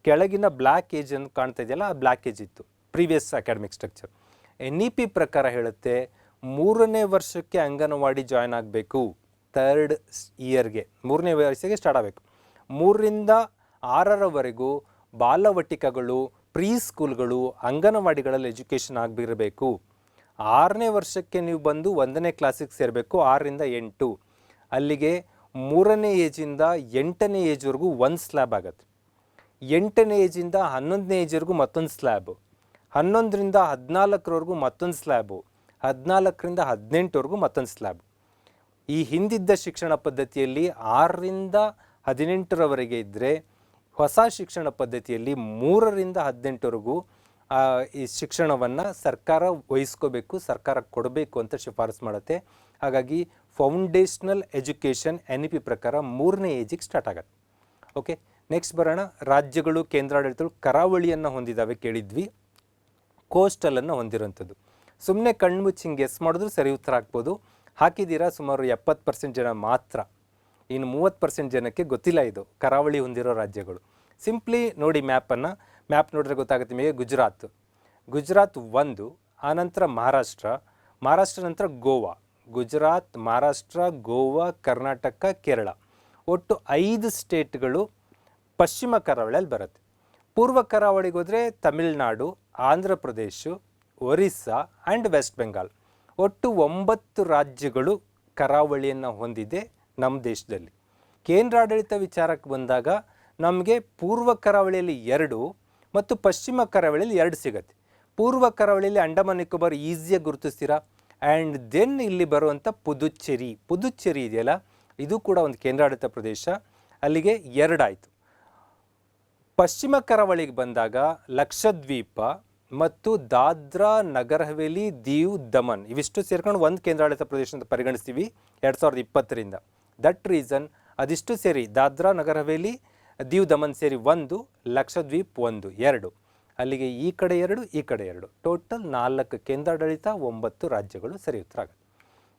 ಕೆಳಗಿನ ಬ್ಲ್ಯಾಕ್ ಏಜ್ ಅನ್ನು ಕಾಣ್ತಾ ಇದೆಯಲ್ಲ, ಆ ಬ್ಲ್ಯಾಕ್ ಏಜ್ ಇತ್ತು ಪ್ರೀವಿಯಸ್ ಅಕಾಡೆಮಿಕ್ ಸ್ಟ್ರಕ್ಚರ್. NEP ಪ್ರಕಾರ ಹೇಳುತ್ತೆ 3ನೇ ವರ್ಷಕ್ಕೆ ಅಂಗನವಾಡಿ ಜಾಯ್ನ್ ಆಗಬೇಕು. 3rd ಇಯರ್ಗೆ 3ನೇ ವಯಸ್ಸಿಗೆ ಸ್ಟಾರ್ಟ್ ಆಗಬೇಕು. 3ರಿಂದ 6ರವರೆಗೂ ಬಾಲವಟಿಕಗಳು, ಪ್ರೀ ಸ್ಕೂಲ್ಗಳು, ಅಂಗನವಾಡಿಗಳಲ್ಲಿ ಎಜುಕೇಷನ್ ಆಗಿರಬೇಕು. 6ನೇ ವರ್ಷಕ್ಕೆ ನೀವು ಬಂದು 1ನೇ ಕ್ಲಾಸಿಗೆ ಸೇರಬೇಕು, 6ರಿಂದ 8. ಅಲ್ಲಿಗೆ 3ನೇ ಏಜಿಂದ 8ನೇ ಏಜ್ವರೆಗೂ ಒಂದು ಸ್ಲ್ಯಾಬ್ ಆಗುತ್ತೆ. 8ನೇ ಏಜಿಂದ 11ನೇ ಏಜ್ವರೆಗೂ ಮತ್ತೊಂದು ಸ್ಲ್ಯಾಬು, 11ರಿಂದ 14ರವರೆಗೂ ಮತ್ತೊಂದು ಸ್ಲ್ಯಾಬು, 14ರಿಂದ 18ವರೆಗೂ ಮತ್ತೊಂದು ಸ್ಲ್ಯಾಬ್. ಈ ಹಿಂದಿದ್ದ ಶಿಕ್ಷಣ ಪದ್ಧತಿಯಲ್ಲಿ 6ರಿಂದ 18ರವರೆಗೆ ಇದ್ದರೆ, ಹೊಸ ಶಿಕ್ಷಣ ಪದ್ಧತಿಯಲ್ಲಿ 3ರಿಂದ 18ವರೆಗೂ ಈ ಶಿಕ್ಷಣವನ್ನು ಸರ್ಕಾರ ವಹಿಸ್ಕೋಬೇಕು, ಸರ್ಕಾರ ಕೊಡಬೇಕು ಅಂತ ಶಿಫಾರಸು ಮಾಡುತ್ತೆ. ಹಾಗಾಗಿ ಫೌಂಡೇಶ್ನಲ್ ಎಜುಕೇಷನ್ NEP ಪ್ರಕಾರ 3ನೇ ಏಜಿಗೆ ಸ್ಟಾರ್ಟ್ ಆಗುತ್ತೆ. ಓಕೆ, ನೆಕ್ಸ್ಟ್ ಬರೋಣ. ರಾಜ್ಯಗಳು, ಕೇಂದ್ರಾಡಳಿತಗಳು ಕರಾವಳಿಯನ್ನು ಹೊಂದಿದ್ದಾವೆ ಕೇಳಿದ್ವಿ, ಕೋಸ್ಟಲನ್ನು ಹೊಂದಿರೋಂಥದ್ದು. ಸುಮ್ಮನೆ ಕಣ್ಮುಚ್ಚಿ ಹಿಂಗೆ ಗೆಸ್ ಮಾಡಿದ್ರು ಸರಿ ಉತ್ತರ ಹಾಕ್ಬೋದು. ಹಾಕಿದ್ದೀರಾ ಸುಮಾರು 70% ಜನ ಮಾತ್ರ. ಇನ್ನು 30% ಜನಕ್ಕೆ ಗೊತ್ತಿಲ್ಲ ಇದು ಕರಾವಳಿ ಹೊಂದಿರೋ ರಾಜ್ಯಗಳು. ಸಿಂಪ್ಲಿ ನೋಡಿ ಮ್ಯಾಪನ್ನು, ಮ್ಯಾಪ್ ನೋಡಿದ್ರೆ ಗೊತ್ತಾಗುತ್ತೆ ನಿಮಗೆ. ಗುಜರಾತ್ 1, ಆನಂತರ ಮಹಾರಾಷ್ಟ್ರ ನಂತರ ಗೋವಾ. ಗುಜರಾತ್, ಮಹಾರಾಷ್ಟ್ರ, ಗೋವಾ, ಕರ್ನಾಟಕ, ಕೇರಳ, ಒಟ್ಟು 5 ಸ್ಟೇಟ್ಗಳು ಪಶ್ಚಿಮ ಕರಾವಳಿಯಲ್ಲಿ ಬರುತ್ತೆ. ಪೂರ್ವ ಕರಾವಳಿಗೆ ಹೋದರೆ ತಮಿಳುನಾಡು, ಆಂಧ್ರ ಪ್ರದೇಶ, ಒರಿಸ್ಸಾ ಆ್ಯಂಡ್ ವೆಸ್ಟ್ ಬೆಂಗಾಲ್. ಒಟ್ಟು 9 ರಾಜ್ಯಗಳು ಕರಾವಳಿಯನ್ನು ಹೊಂದಿದೆ ನಮ್ಮ ದೇಶದಲ್ಲಿ. ಕೇಂದ್ರಾಡಳಿತ ವಿಚಾರಕ್ಕೆ ಬಂದಾಗ ನಮಗೆ ಪೂರ್ವ ಕರಾವಳಿಯಲ್ಲಿ 2 ಮತ್ತು ಪಶ್ಚಿಮ ಕರಾವಳಿಯಲ್ಲಿ 2 ಸಿಗುತ್ತೆ. ಪೂರ್ವ ಕರಾವಳಿಯಲ್ಲಿ ಅಂಡಮಾನ್ ನಿಕೋಬಾರ್ ಈಸಿಯಾಗಿ ಗುರುತಿಸ್ತೀರಾ. ಆ್ಯಂಡ್ ದೆನ್ ಇಲ್ಲಿ ಬರುವಂಥ ಪುದುಚೇರಿ ಇದೆಯಲ್ಲ, ಇದು ಕೂಡ ಒಂದು ಕೇಂದ್ರಾಡಳಿತ ಪ್ರದೇಶ. ಅಲ್ಲಿಗೆ 2 ಆಯಿತು. ಪಶ್ಚಿಮ ಕರಾವಳಿಗೆ ಬಂದಾಗ ಲಕ್ಷದ್ವೀಪ ಮತ್ತು ದಾದ್ರಾ ನಗರ್ ಹವೇಲಿ, ದೀವ್ ದಮನ್ ಇವಿಷ್ಟು ಸೇರ್ಕೊಂಡು ಒಂದು ಕೇಂದ್ರಾಡಳಿತ ಪ್ರದೇಶ ಅಂತ ಪರಿಗಣಿಸ್ತೀವಿ 2020ರಿಂದ. ದಟ್ ರೀಸನ್ ಅದಿಷ್ಟು ಸೇರಿ ದಾದ್ರಾ ನಗರ್ ಹವೇಲಿ, ದೀವ್ ದಮನ್ ಸೇರಿ 1, ಲಕ್ಷದ್ವೀಪ್ 1, 2. ಅಲ್ಲಿಗೆ ಈ ಕಡೆ 2, ಈ ಕಡೆ 2, ಟೋಟಲ್ 4 ಕೇಂದ್ರಾಡಳಿತ, 9 ರಾಜ್ಯಗಳು ಸರಿ ಉತ್ತರ ಆಗುತ್ತೆ.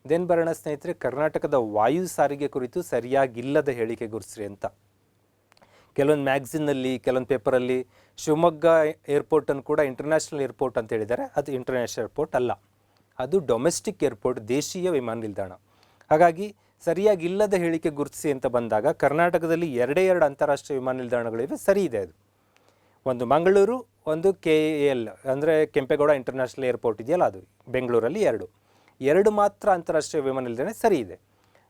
ದೆನ್ ಬರೋಣ ಸ್ನೇಹಿತರೆ, ಕರ್ನಾಟಕದ ವಾಯು ಸಾರಿಗೆ ಕುರಿತು ಸರಿಯಾಗಿಲ್ಲದ ಹೇಳಿಕೆ ಗುರುಸ್ರಿ ಅಂತ. ಕೆಲವೊಂದು ಮ್ಯಾಗ್ಝಿನ್ನಲ್ಲಿ, ಕೆಲವೊಂದು ಪೇಪರಲ್ಲಿ ಶಿವಮೊಗ್ಗ ಏರ್ಪೋರ್ಟನ್ನು ಕೂಡ ಇಂಟರ್ನ್ಯಾಷನಲ್ ಏರ್ಪೋರ್ಟ್ ಅಂತ ಹೇಳಿದ್ದಾರೆ. ಅದು ಇಂಟರ್ನ್ಯಾಷನಲ್ ಏರ್ಪೋರ್ಟ್ ಅಲ್ಲ, ಅದು ಡೊಮೆಸ್ಟಿಕ್ ಏರ್ಪೋರ್ಟ್, ದೇಶೀಯ ವಿಮಾನ ನಿಲ್ದಾಣ. ಹಾಗಾಗಿ ಸರಿಯಾಗಿಲ್ಲದ ಹೇಳಿಕೆ ಗುರುತಿಸಿ ಅಂತ ಬಂದಾಗ ಕರ್ನಾಟಕದಲ್ಲಿ 2 ಅಂತಾರಾಷ್ಟ್ರೀಯ ವಿಮಾನ ನಿಲ್ದಾಣಗಳಿವೆ, ಸರಿ ಇದೆ. ಅದು ಒಂದು ಮಂಗಳೂರು, ಒಂದು KL ಅಂದರೆ ಕೆಂಪೇಗೌಡ ಇಂಟರ್ನ್ಯಾಷನಲ್ ಏರ್ಪೋರ್ಟ್ ಇದೆಯಲ್ಲ, ಅದು ಬೆಂಗಳೂರಲ್ಲಿ 2 ಮಾತ್ರ ಅಂತಾರಾಷ್ಟ್ರೀಯ ವಿಮಾನ ನಿಲ್ದಾಣ ಸರಿ ಇದೆ.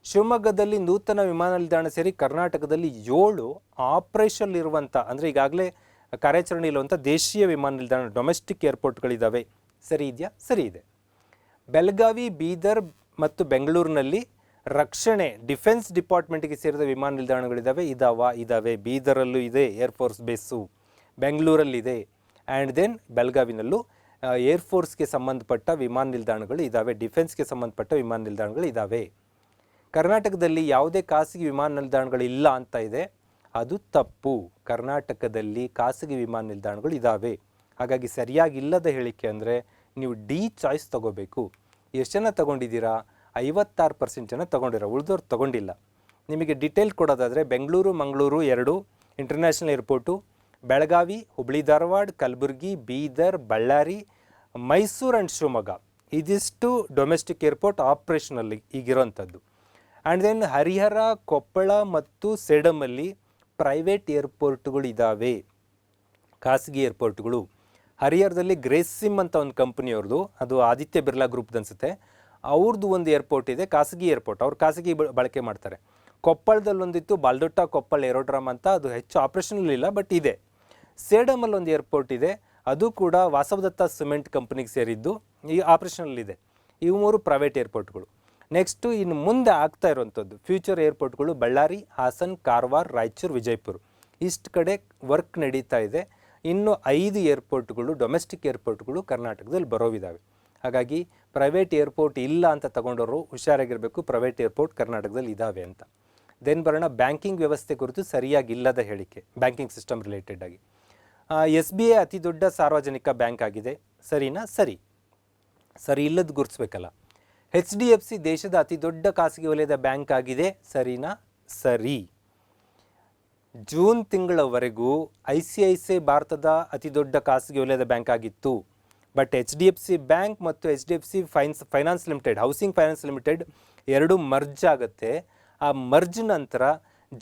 ಶಿವಮೊಗ್ಗದಲ್ಲಿ ನೂತನ ವಿಮಾನ ನಿಲ್ದಾಣ ಸೇರಿ ಕರ್ನಾಟಕದಲ್ಲಿ 7 ಆಪರೇಷನ್ ಇರುವಂಥ, ಅಂದರೆ ಈಗಾಗಲೇ ಕಾರ್ಯಾಚರಣೆ ಇರುವಂಥ ದೇಶೀಯ ವಿಮಾನ ನಿಲ್ದಾಣ, ಡೊಮೆಸ್ಟಿಕ್ ಏರ್ಪೋರ್ಟ್ಗಳಿದ್ದಾವೆ. ಸರಿ ಇದೆಯಾ? ಸರಿ ಇದೆ. ಬೆಳಗಾವಿ, ಬೀದರ್ ಮತ್ತು ಬೆಂಗಳೂರಿನಲ್ಲಿ ರಕ್ಷಣೆ ಡಿಫೆನ್ಸ್ ಡಿಪಾರ್ಟ್ಮೆಂಟ್ಗೆ ಸೇರಿದ ವಿಮಾನ ನಿಲ್ದಾಣಗಳಿದ್ದಾವೆ, ಇದ್ದಾವೆ. ಬೀದರಲ್ಲೂ ಇದೆ ಏರ್ಫೋರ್ಸ್ ಬೇಸು, ಬೆಂಗಳೂರಲ್ಲಿದೆ, ಆ್ಯಂಡ್ ದೆನ್ ಬೆಳಗಾವಿನಲ್ಲೂ ಏರ್ಫೋರ್ಸ್ಗೆ ಸಂಬಂಧಪಟ್ಟ ವಿಮಾನ ನಿಲ್ದಾಣಗಳು ಇದ್ದಾವೆ, ಡಿಫೆನ್ಸ್ಗೆ ಸಂಬಂಧಪಟ್ಟ ವಿಮಾನ ನಿಲ್ದಾಣಗಳು ಇದ್ದಾವೆ. ಕರ್ನಾಟಕದಲ್ಲಿ ಯಾವುದೇ ಖಾಸಗಿ ವಿಮಾನ ನಿಲ್ದಾಣಗಳು ಇಲ್ಲ ಅಂತ ಇದೆ, ಅದು ತಪ್ಪು. ಕರ್ನಾಟಕದಲ್ಲಿ ಖಾಸಗಿ ವಿಮಾನ ನಿಲ್ದಾಣಗಳು ಇದ್ದಾವೆ. ಹಾಗಾಗಿ ಸರಿಯಾಗಿಲ್ಲದ ಹೇಳಿಕೆ ಅಂದರೆ ನೀವು ಡಿ ಚಾಯ್ಸ್ ತೊಗೋಬೇಕು. ಎಷ್ಟು ಜನ ತೊಗೊಂಡಿದ್ದೀರಾ? 56% ಜನ ತೊಗೊಂಡಿರ, ಉಳಿದವ್ರು ತೊಗೊಂಡಿಲ್ಲ. ನಿಮಗೆ ಡಿಟೇಲ್ ಕೊಡೋದಾದರೆ Bengaluru Mangaluru 2 international airport, Belagavi, Hubli Dharwad, Kalaburagi, Bidar, Ballari, Mysuru and Shivamogga ಇದಿಷ್ಟು ಡೊಮೆಸ್ಟಿಕ್ ಏರ್ಪೋರ್ಟ್ ಆಪ್ರೇಷನಲ್ಲಿ ಈಗಿರೋಂಥದ್ದು. ಆ್ಯಂಡ್ ದೆನ್ ಹರಿಹರ, ಕೊಪ್ಪಳ ಮತ್ತು ಸೇಡಮಲ್ಲಿ ಪ್ರೈವೇಟ್ ಏರ್ಪೋರ್ಟ್ಗಳು ಇದ್ದಾವೆ, ಖಾಸಗಿ ಏರ್ಪೋರ್ಟ್ಗಳು. ಹರಿಹರದಲ್ಲಿ ಗ್ರೇಸಿಮ್ ಅಂತ ಒಂದು ಕಂಪ್ನಿಯವ್ರದ್ದು, ಅದು ಆದಿತ್ಯ ಬಿರ್ಲಾ ಗ್ರೂಪ್ದು ಅನಿಸುತ್ತೆ, ಅವ್ರದ್ದು ಒಂದು ಏರ್ಪೋರ್ಟ್ ಇದೆ, ಖಾಸಗಿ ಏರ್ಪೋರ್ಟ್, ಅವ್ರು ಖಾಸಗಿ ಬಳಕೆ ಮಾಡ್ತಾರೆ. ಕೊಪ್ಪಳದಲ್ಲಿ ಒಂದಿತ್ತು ಬಾಲ್ದೊಟ್ಟ ಕೊಪ್ಪಳ ಏರೋಡ್ರಾಮ್ ಅಂತ, ಅದು ಹೆಚ್ಚು ಆಪ್ರೇಷನಲ್ ಇಲ್ಲ ಬಟ್ ಇದೆ. ಸೇಡಮಲ್ಲಿ ಒಂದು ಏರ್ಪೋರ್ಟ್ ಇದೆ, ಅದು ಕೂಡ ವಾಸವದತ್ತ ಸಿಮೆಂಟ್ ಕಂಪ್ನಿಗೆ ಸೇರಿದ್ದು, ಈ ಆಪ್ರೇಷನಲ್ಲಿದೆ. ಇವು 3 ಪ್ರೈವೇಟ್ ಏರ್ಪೋರ್ಟ್ಗಳು. ನೆಕ್ಸ್ಟು ಇನ್ನು ಮುಂದೆ ಆಗ್ತಾ ಇರುವಂಥದ್ದು ಫ್ಯೂಚರ್ ಏರ್ಪೋರ್ಟ್ಗಳು ಬಳ್ಳಾರಿ, ಹಾಸನ್, ಕಾರವಾರ, ರಾಯಚೂರು, ವಿಜಯಪುರ ಇಷ್ಟು ಕಡೆ ವರ್ಕ್ ನಡೀತಾ ಇದೆ. ಇನ್ನು 5 ಏರ್ಪೋರ್ಟ್ಗಳು ಡೊಮೆಸ್ಟಿಕ್ ಏರ್ಪೋರ್ಟ್ಗಳು ಕರ್ನಾಟಕದಲ್ಲಿ ಬರೋವಿದ್ದಾವೆ. ಹಾಗಾಗಿ ಪ್ರೈವೇಟ್ ಏರ್ಪೋರ್ಟ್ ಇಲ್ಲ ಅಂತ ತಗೊಂಡವರು ಹುಷಾರಾಗಿರಬೇಕು, ಪ್ರೈವೇಟ್ ಏರ್ಪೋರ್ಟ್ ಕರ್ನಾಟಕದಲ್ಲಿ ಇದ್ದಾವೆ ಅಂತ. ದೆನ್ ಬರೋಣ ಬ್ಯಾಂಕಿಂಗ್ ವ್ಯವಸ್ಥೆ ಕುರಿತು ಸರಿಯಾಗಿಲ್ಲದ ಹೇಳಿಕೆ, ಬ್ಯಾಂಕಿಂಗ್ ಸಿಸ್ಟಮ್ ರಿಲೇಟೆಡ್ ಆಗಿ. SBI ಅತಿ ದೊಡ್ಡ ಸಾರ್ವಜನಿಕ ಬ್ಯಾಂಕ್ ಆಗಿದೆ, ಸರಿನಾ? ಸರಿ ಇಲ್ಲದ ಗುರುತಿಸ್ಬೇಕಲ್ಲ. HDFC ದೇಶದ ಅತಿ ದೊಡ್ಡ ಖಾಸಗಿ ವಲಯದ ಬ್ಯಾಂಕ್ ಆಗಿದೆ, ಸರಿನಾ? ಸರಿ. ಜೂನ್ ತಿಂಗಳವರೆಗೂ ICICI ಭಾರತದ ಅತಿ ದೊಡ್ಡ ಖಾಸಗಿ ವಲಯದ ಬ್ಯಾಂಕ್ ಆಗಿತ್ತು. ಬಟ್ HDFC ಬ್ಯಾಂಕ್ ಮತ್ತು HDFC finance limited, housing finance limited 2 merge ಆಗುತ್ತೆ. ಆ ಮರ್ಜ್ ನಂತರ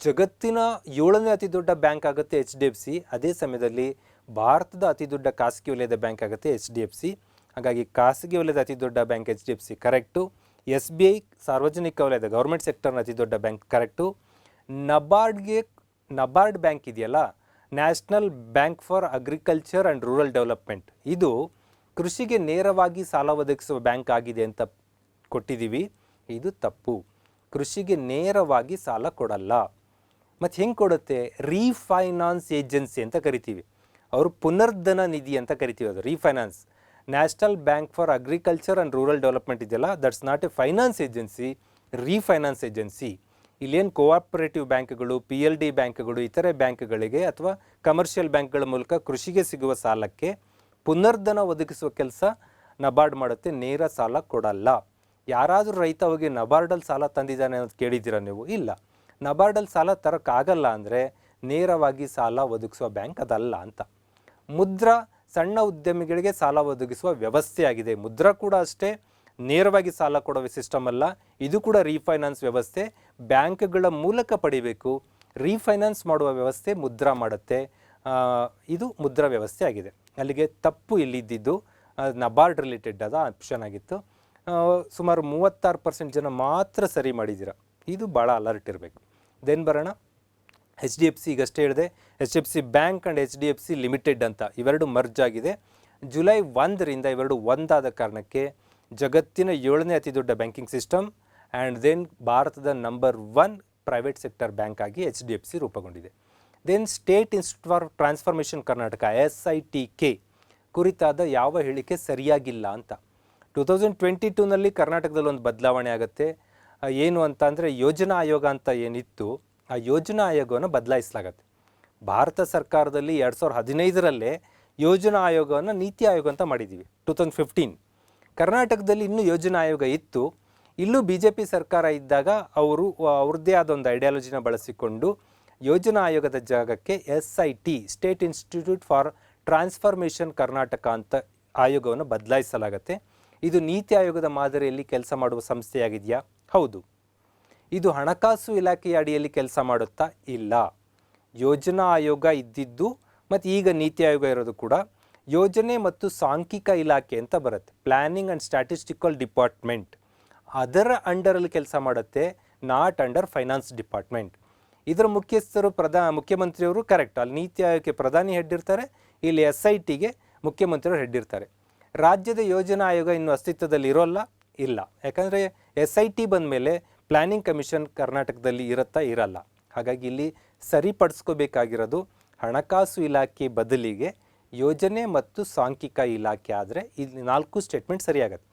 ಜಗತ್ತಿನ 7ನೇ ಅತಿ ದೊಡ್ಡ ಬ್ಯಾಂಕ್ ಆಗುತ್ತೆ HDFC. ಅದೇ ಸಮಯದಲ್ಲಿ ಭಾರತದ ಅತಿ ದೊಡ್ಡ ಖಾಸಗಿ ವಲಯದ ಬ್ಯಾಂಕ್ ಆಗುತ್ತೆ HDFC. ಹಾಗಾಗಿ ಖಾಸಗಿ ವಲಯದ ಅತಿ ದೊಡ್ಡ ಬ್ಯಾಂಕ್ HDFC ಕರೆಕ್ಟು. SBI ಸಾರ್ವಜನಿಕ ವಲಯದ ಗೌರ್ಮೆಂಟ್ ಸೆಕ್ಟರ್ನ ಅತಿ ದೊಡ್ಡ ಬ್ಯಾಂಕ್ ಕರೆಕ್ಟು. ನಬಾರ್ಡ್ ಬ್ಯಾಂಕ್ ಇದೆಯಲ್ಲ, national Bank for Agriculture and Rural development, ಇದು ಕೃಷಿಗೆ ನೇರವಾಗಿ ಸಾಲ ಒದಗಿಸುವ ಬ್ಯಾಂಕ್ ಆಗಿದೆ ಅಂತ ಕೊಟ್ಟಿದ್ದೀವಿ. ಇದು ತಪ್ಪು. ಕೃಷಿಗೆ ನೇರವಾಗಿ ಸಾಲ ಕೊಡಲ್ಲ. ಮತ್ತು ಹೆಂಗೆ ಕೊಡುತ್ತೆ? ರೀಫೈನಾನ್ಸ್ ಏಜೆನ್ಸಿ ಅಂತ ಕರಿತೀವಿ, ಅವರು ಪುನರ್ಧನ ನಿಧಿ ಅಂತ ಕರಿತೀವಿ. ಅದು refinance. National Bank for Agriculture and Rural Development ಇದೆಯಲ್ಲ, that's not a finance agency, refinance agency. ಇಲ್ಲೇನು ಕೋಆಪರೇಟಿವ್ ಬ್ಯಾಂಕ್ಗಳು, PLD ಬ್ಯಾಂಕ್ಗಳು, ಇತರೆ ಬ್ಯಾಂಕ್ಗಳಿಗೆ ಅಥವಾ ಕಮರ್ಷಿಯಲ್ ಬ್ಯಾಂಕ್ಗಳ ಮೂಲಕ ಕೃಷಿಗೆ ಸಿಗುವ ಸಾಲಕ್ಕೆ ಪುನರ್ಧನ ಒದಗಿಸುವ ಕೆಲಸ ನಬಾರ್ಡ್ ಮಾಡುತ್ತೆ, ನೇರ ಸಾಲ ಕೊಡಲ್ಲ. ಯಾರಾದರೂ ರೈತ ಹೋಗಿ ನಬಾರ್ಡಲ್ಲಿ ಸಾಲ ತಂದಿದ್ದಾನೆ ಅಂತ ಕೇಳಿದ್ದೀರಾ ನೀವು? ಇಲ್ಲ. ನಬಾರ್ಡಲ್ಲಿ ಸಾಲ ತರೋಕ್ಕಾಗಲ್ಲ ಅಂದರೆ ನೇರವಾಗಿ ಸಾಲ ಒದಗಿಸುವ ಬ್ಯಾಂಕ್ ಅದಲ್ಲ ಅಂತ. ಮುದ್ರಾ ಸಣ್ಣ ಉದ್ಯಮಿಗಳಿಗೆ ಸಾಲ ಒದಗಿಸುವ ವ್ಯವಸ್ಥೆ ಆಗಿದೆ. ಮುದ್ರಾ ಕೂಡ ಅಷ್ಟೇ, ನೇರವಾಗಿ ಸಾಲ ಕೊಡುವ ಸಿಸ್ಟಮ್ ಅಲ್ಲ, ಇದು ಕೂಡ ರೀಫೈನಾನ್ಸ್ ವ್ಯವಸ್ಥೆ. ಬ್ಯಾಂಕ್ಗಳ ಮೂಲಕ ಪಡಿಬೇಕು, ರೀಫೈನಾನ್ಸ್ ಮಾಡುವ ವ್ಯವಸ್ಥೆ ಮುದ್ರಾ ಮಾಡುತ್ತೆ. ಇದು ಮುದ್ರಾ ವ್ಯವಸ್ಥೆ ಆಗಿದೆ. ಅಲ್ಲಿಗೆ ತಪ್ಪು ಇಲ್ಲಿದ್ದು ನಬಾರ್ಡ್ ರಿಲೇಟೆಡ್ ಆದ ಆಪ್ಷನ್ ಆಗಿತ್ತು. ಸುಮಾರು 36% ಜನ ಮಾತ್ರ ಸರಿ ಮಾಡಿದ್ದೀರ. ಇದು ಭಾಳ ಅಲರ್ಟ್ ಇರಬೇಕು. ದೆನ್ ಬರೋಣ HDFC. ಈಗಷ್ಟೇ ಹೇಳಿದೆ, HDFC bank and HDFC limited ಅಂತ ಇವೆರಡು ಮರ್ಜ್ ಆಗಿದೆ. ಜುಲೈ 1ರಿಂದ ಇವೆರಡು ಒಂದಾದ ಕಾರಣಕ್ಕೆ ಜಗತ್ತಿನ 7ನೇ ಅತಿ ದೊಡ್ಡ ಬ್ಯಾಂಕಿಂಗ್ ಸಿಸ್ಟಮ್ ಆ್ಯಂಡ್ ದೆನ್ ಭಾರತದ ನಂಬರ್ 1 ಪ್ರೈವೇಟ್ ಸೆಕ್ಟರ್ ಬ್ಯಾಂಕ್ ಆಗಿ HDFC ರೂಪುಗೊಂಡಿದೆ. Then State Institute for Transformation Karnataka SITK ಕುರಿತಾದ ಯಾವ ಹೇಳಿಕೆ ಸರಿಯಾಗಿಲ್ಲ ಅಂತ. 2022ನಲ್ಲಿ ಕರ್ನಾಟಕದಲ್ಲಿ ಒಂದು ಬದಲಾವಣೆ ಆಗುತ್ತೆ. ಏನು ಅಂತ ಅಂದರೆ ಯೋಜನಾ ಆಯೋಗ ಅಂತ ಏನಿತ್ತು, ಆ ಯೋಜನಾ ಆಯೋಗವನ್ನು ಬದಲಾಯಿಸಲಾಗತ್ತೆ. ಭಾರತ ಸರ್ಕಾರದಲ್ಲಿ 2015ರಲ್ಲೇ ಯೋಜನಾ ಆಯೋಗವನ್ನು ನೀತಿ ಆಯೋಗ ಅಂತ ಮಾಡಿದ್ದೀವಿ 2015. ಕರ್ನಾಟಕದಲ್ಲಿ ಇನ್ನೂ ಯೋಜನಾ ಆಯೋಗ ಇತ್ತು. ಇಲ್ಲೂ BJP ಸರ್ಕಾರ ಇದ್ದಾಗ ಅವರು ಅವ್ರದ್ದೇ ಆದ ಒಂದು ಐಡಿಯಾಲಜಿನ ಬಳಸಿಕೊಂಡು ಯೋಜನಾ ಆಯೋಗದ ಜಾಗಕ್ಕೆ SIT state Institute for Transformation Karnataka ಅಂತ ಆಯೋಗವನ್ನು ಬದಲಾಯಿಸಲಾಗತ್ತೆ. ಇದು ನೀತಿ ಆಯೋಗದ ಮಾದರಿಯಲ್ಲಿ ಕೆಲಸ ಮಾಡುವ ಸಂಸ್ಥೆಯಾಗಿದೆಯಾ? ಹೌದು. ಇದು ಹಣಕಾಸು ಇಲಾಖೆಯ ಅಡಿಯಲ್ಲಿ ಕೆಲಸ ಮಾಡುತ್ತಾ? ಇಲ್ಲ. ಯೋಜನಾ ಆಯೋಗ ಇದ್ದಿದ್ದು ಮತ್ತು ಈಗ ನೀತಿ ಆಯೋಗ ಇರೋದು ಕೂಡ ಯೋಜನೆ ಮತ್ತು ಸಾಂಖ್ಯಿಕ ಇಲಾಖೆ ಅಂತ ಬರುತ್ತೆ, ಪ್ಲ್ಯಾನಿಂಗ್ ಆ್ಯಂಡ್ ಸ್ಟ್ಯಾಟಿಸ್ಟಿಕಲ್ ಡಿಪಾರ್ಟ್ಮೆಂಟ್. ಅದರ ಅಂಡರಲ್ಲಿ ಕೆಲಸ ಮಾಡುತ್ತೆ, ನಾಟ್ ಅಂಡರ್ ಫೈನಾನ್ಸ್ ಡಿಪಾರ್ಟ್ಮೆಂಟ್. ಇದರ ಮುಖ್ಯಸ್ಥರು ಮುಖ್ಯಮಂತ್ರಿಯವರು ಕರೆಕ್ಟ್. ಅಲ್ಲಿ ನೀತಿ ಆಯೋಗಕ್ಕೆ ಪ್ರಧಾನಿ ಹೆಡ್ ಇರ್ತಾರೆ, ಇಲ್ಲಿ SITಗೆ ಮುಖ್ಯಮಂತ್ರಿಯವರು ಹೆಡ್ ಇರ್ತಾರೆ. ರಾಜ್ಯದ ಯೋಜನಾ ಆಯೋಗ ಇನ್ನೂ ಅಸ್ತಿತ್ವದಲ್ಲಿ ಇರೋಲ್ಲ? ಇಲ್ಲ. ಯಾಕಂದರೆ SIT ಬಂದ ಮೇಲೆ ಪ್ಲ್ಯಾನಿಂಗ್ ಕಮಿಷನ್ ಕರ್ನಾಟಕದಲ್ಲಿ ಇರುತ್ತಾ ಇರಲ್ಲ. ಹಾಗಾಗಿ ಇಲ್ಲಿ ಸರಿಪಡಿಸ್ಕೋಬೇಕಾಗಿರೋದು ಹಣಕಾಸು ಇಲಾಖೆ ಬದಲಿಗೆ ಯೋಜನೆ ಮತ್ತು ಸಾಂಖ್ಯಿಕ ಇಲಾಖೆ ಆದರೆ ಇಲ್ಲಿ 4 ಸ್ಟೇಟ್ಮೆಂಟ್ ಸರಿಯಾಗತ್ತೆ.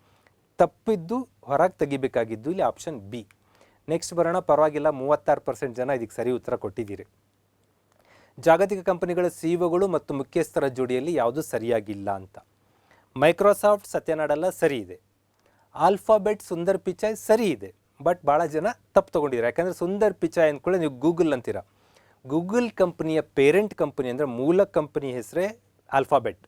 ತಪ್ಪಿದ್ದು ಹೊರಗೆ ತೆಗಿಬೇಕಾಗಿದ್ದು ಇಲ್ಲಿ ಆಪ್ಷನ್ ಬಿ. ನೆಕ್ಸ್ಟ್ ಬರೋಣ. ಪರವಾಗಿಲ್ಲ, 36% ಜನ ಇದಕ್ಕೆ ಸರಿ ಉತ್ತರ ಕೊಟ್ಟಿದ್ದೀರಿ. ಜಾಗತಿಕ ಕಂಪನಿಗಳ ಸಿಇಒಗಳು ಮತ್ತು ಮುಖ್ಯಸ್ಥರ ಜೋಡಿಯಲ್ಲಿ ಯಾವುದು ಸರಿಯಾಗಿಲ್ಲ ಅಂತ. ಮೈಕ್ರೋಸಾಫ್ಟ್ ಸತ್ಯನಾಡೆಲ್ಲ ಸರಿ ಇದೆ. ಆಲ್ಫಾಬೆಟ್ ಸುಂದರ್ ಪಿಚಾಯ್ ಸರಿ ಇದೆ. ಬಟ್ ಭಾಳ ಜನ ತಪ್ಪು ತೊಗೊಂಡಿದ್ದಾರೆ. ಯಾಕಂದರೆ ಸುಂದರ್ ಪಿಚಾಯ್ ಅಂದ್ಕೊಳ್ಳಿ ನೀವು ಗೂಗಲ್ ಅಂತೀರ. ಗೂಗಲ್ ಕಂಪನಿಯ ಪೇರೆಂಟ್ ಕಂಪನಿ ಅಂದರೆ ಮೂಲ ಕಂಪನಿ ಹೆಸರೇ ಆಲ್ಫಾಬೆಟ್.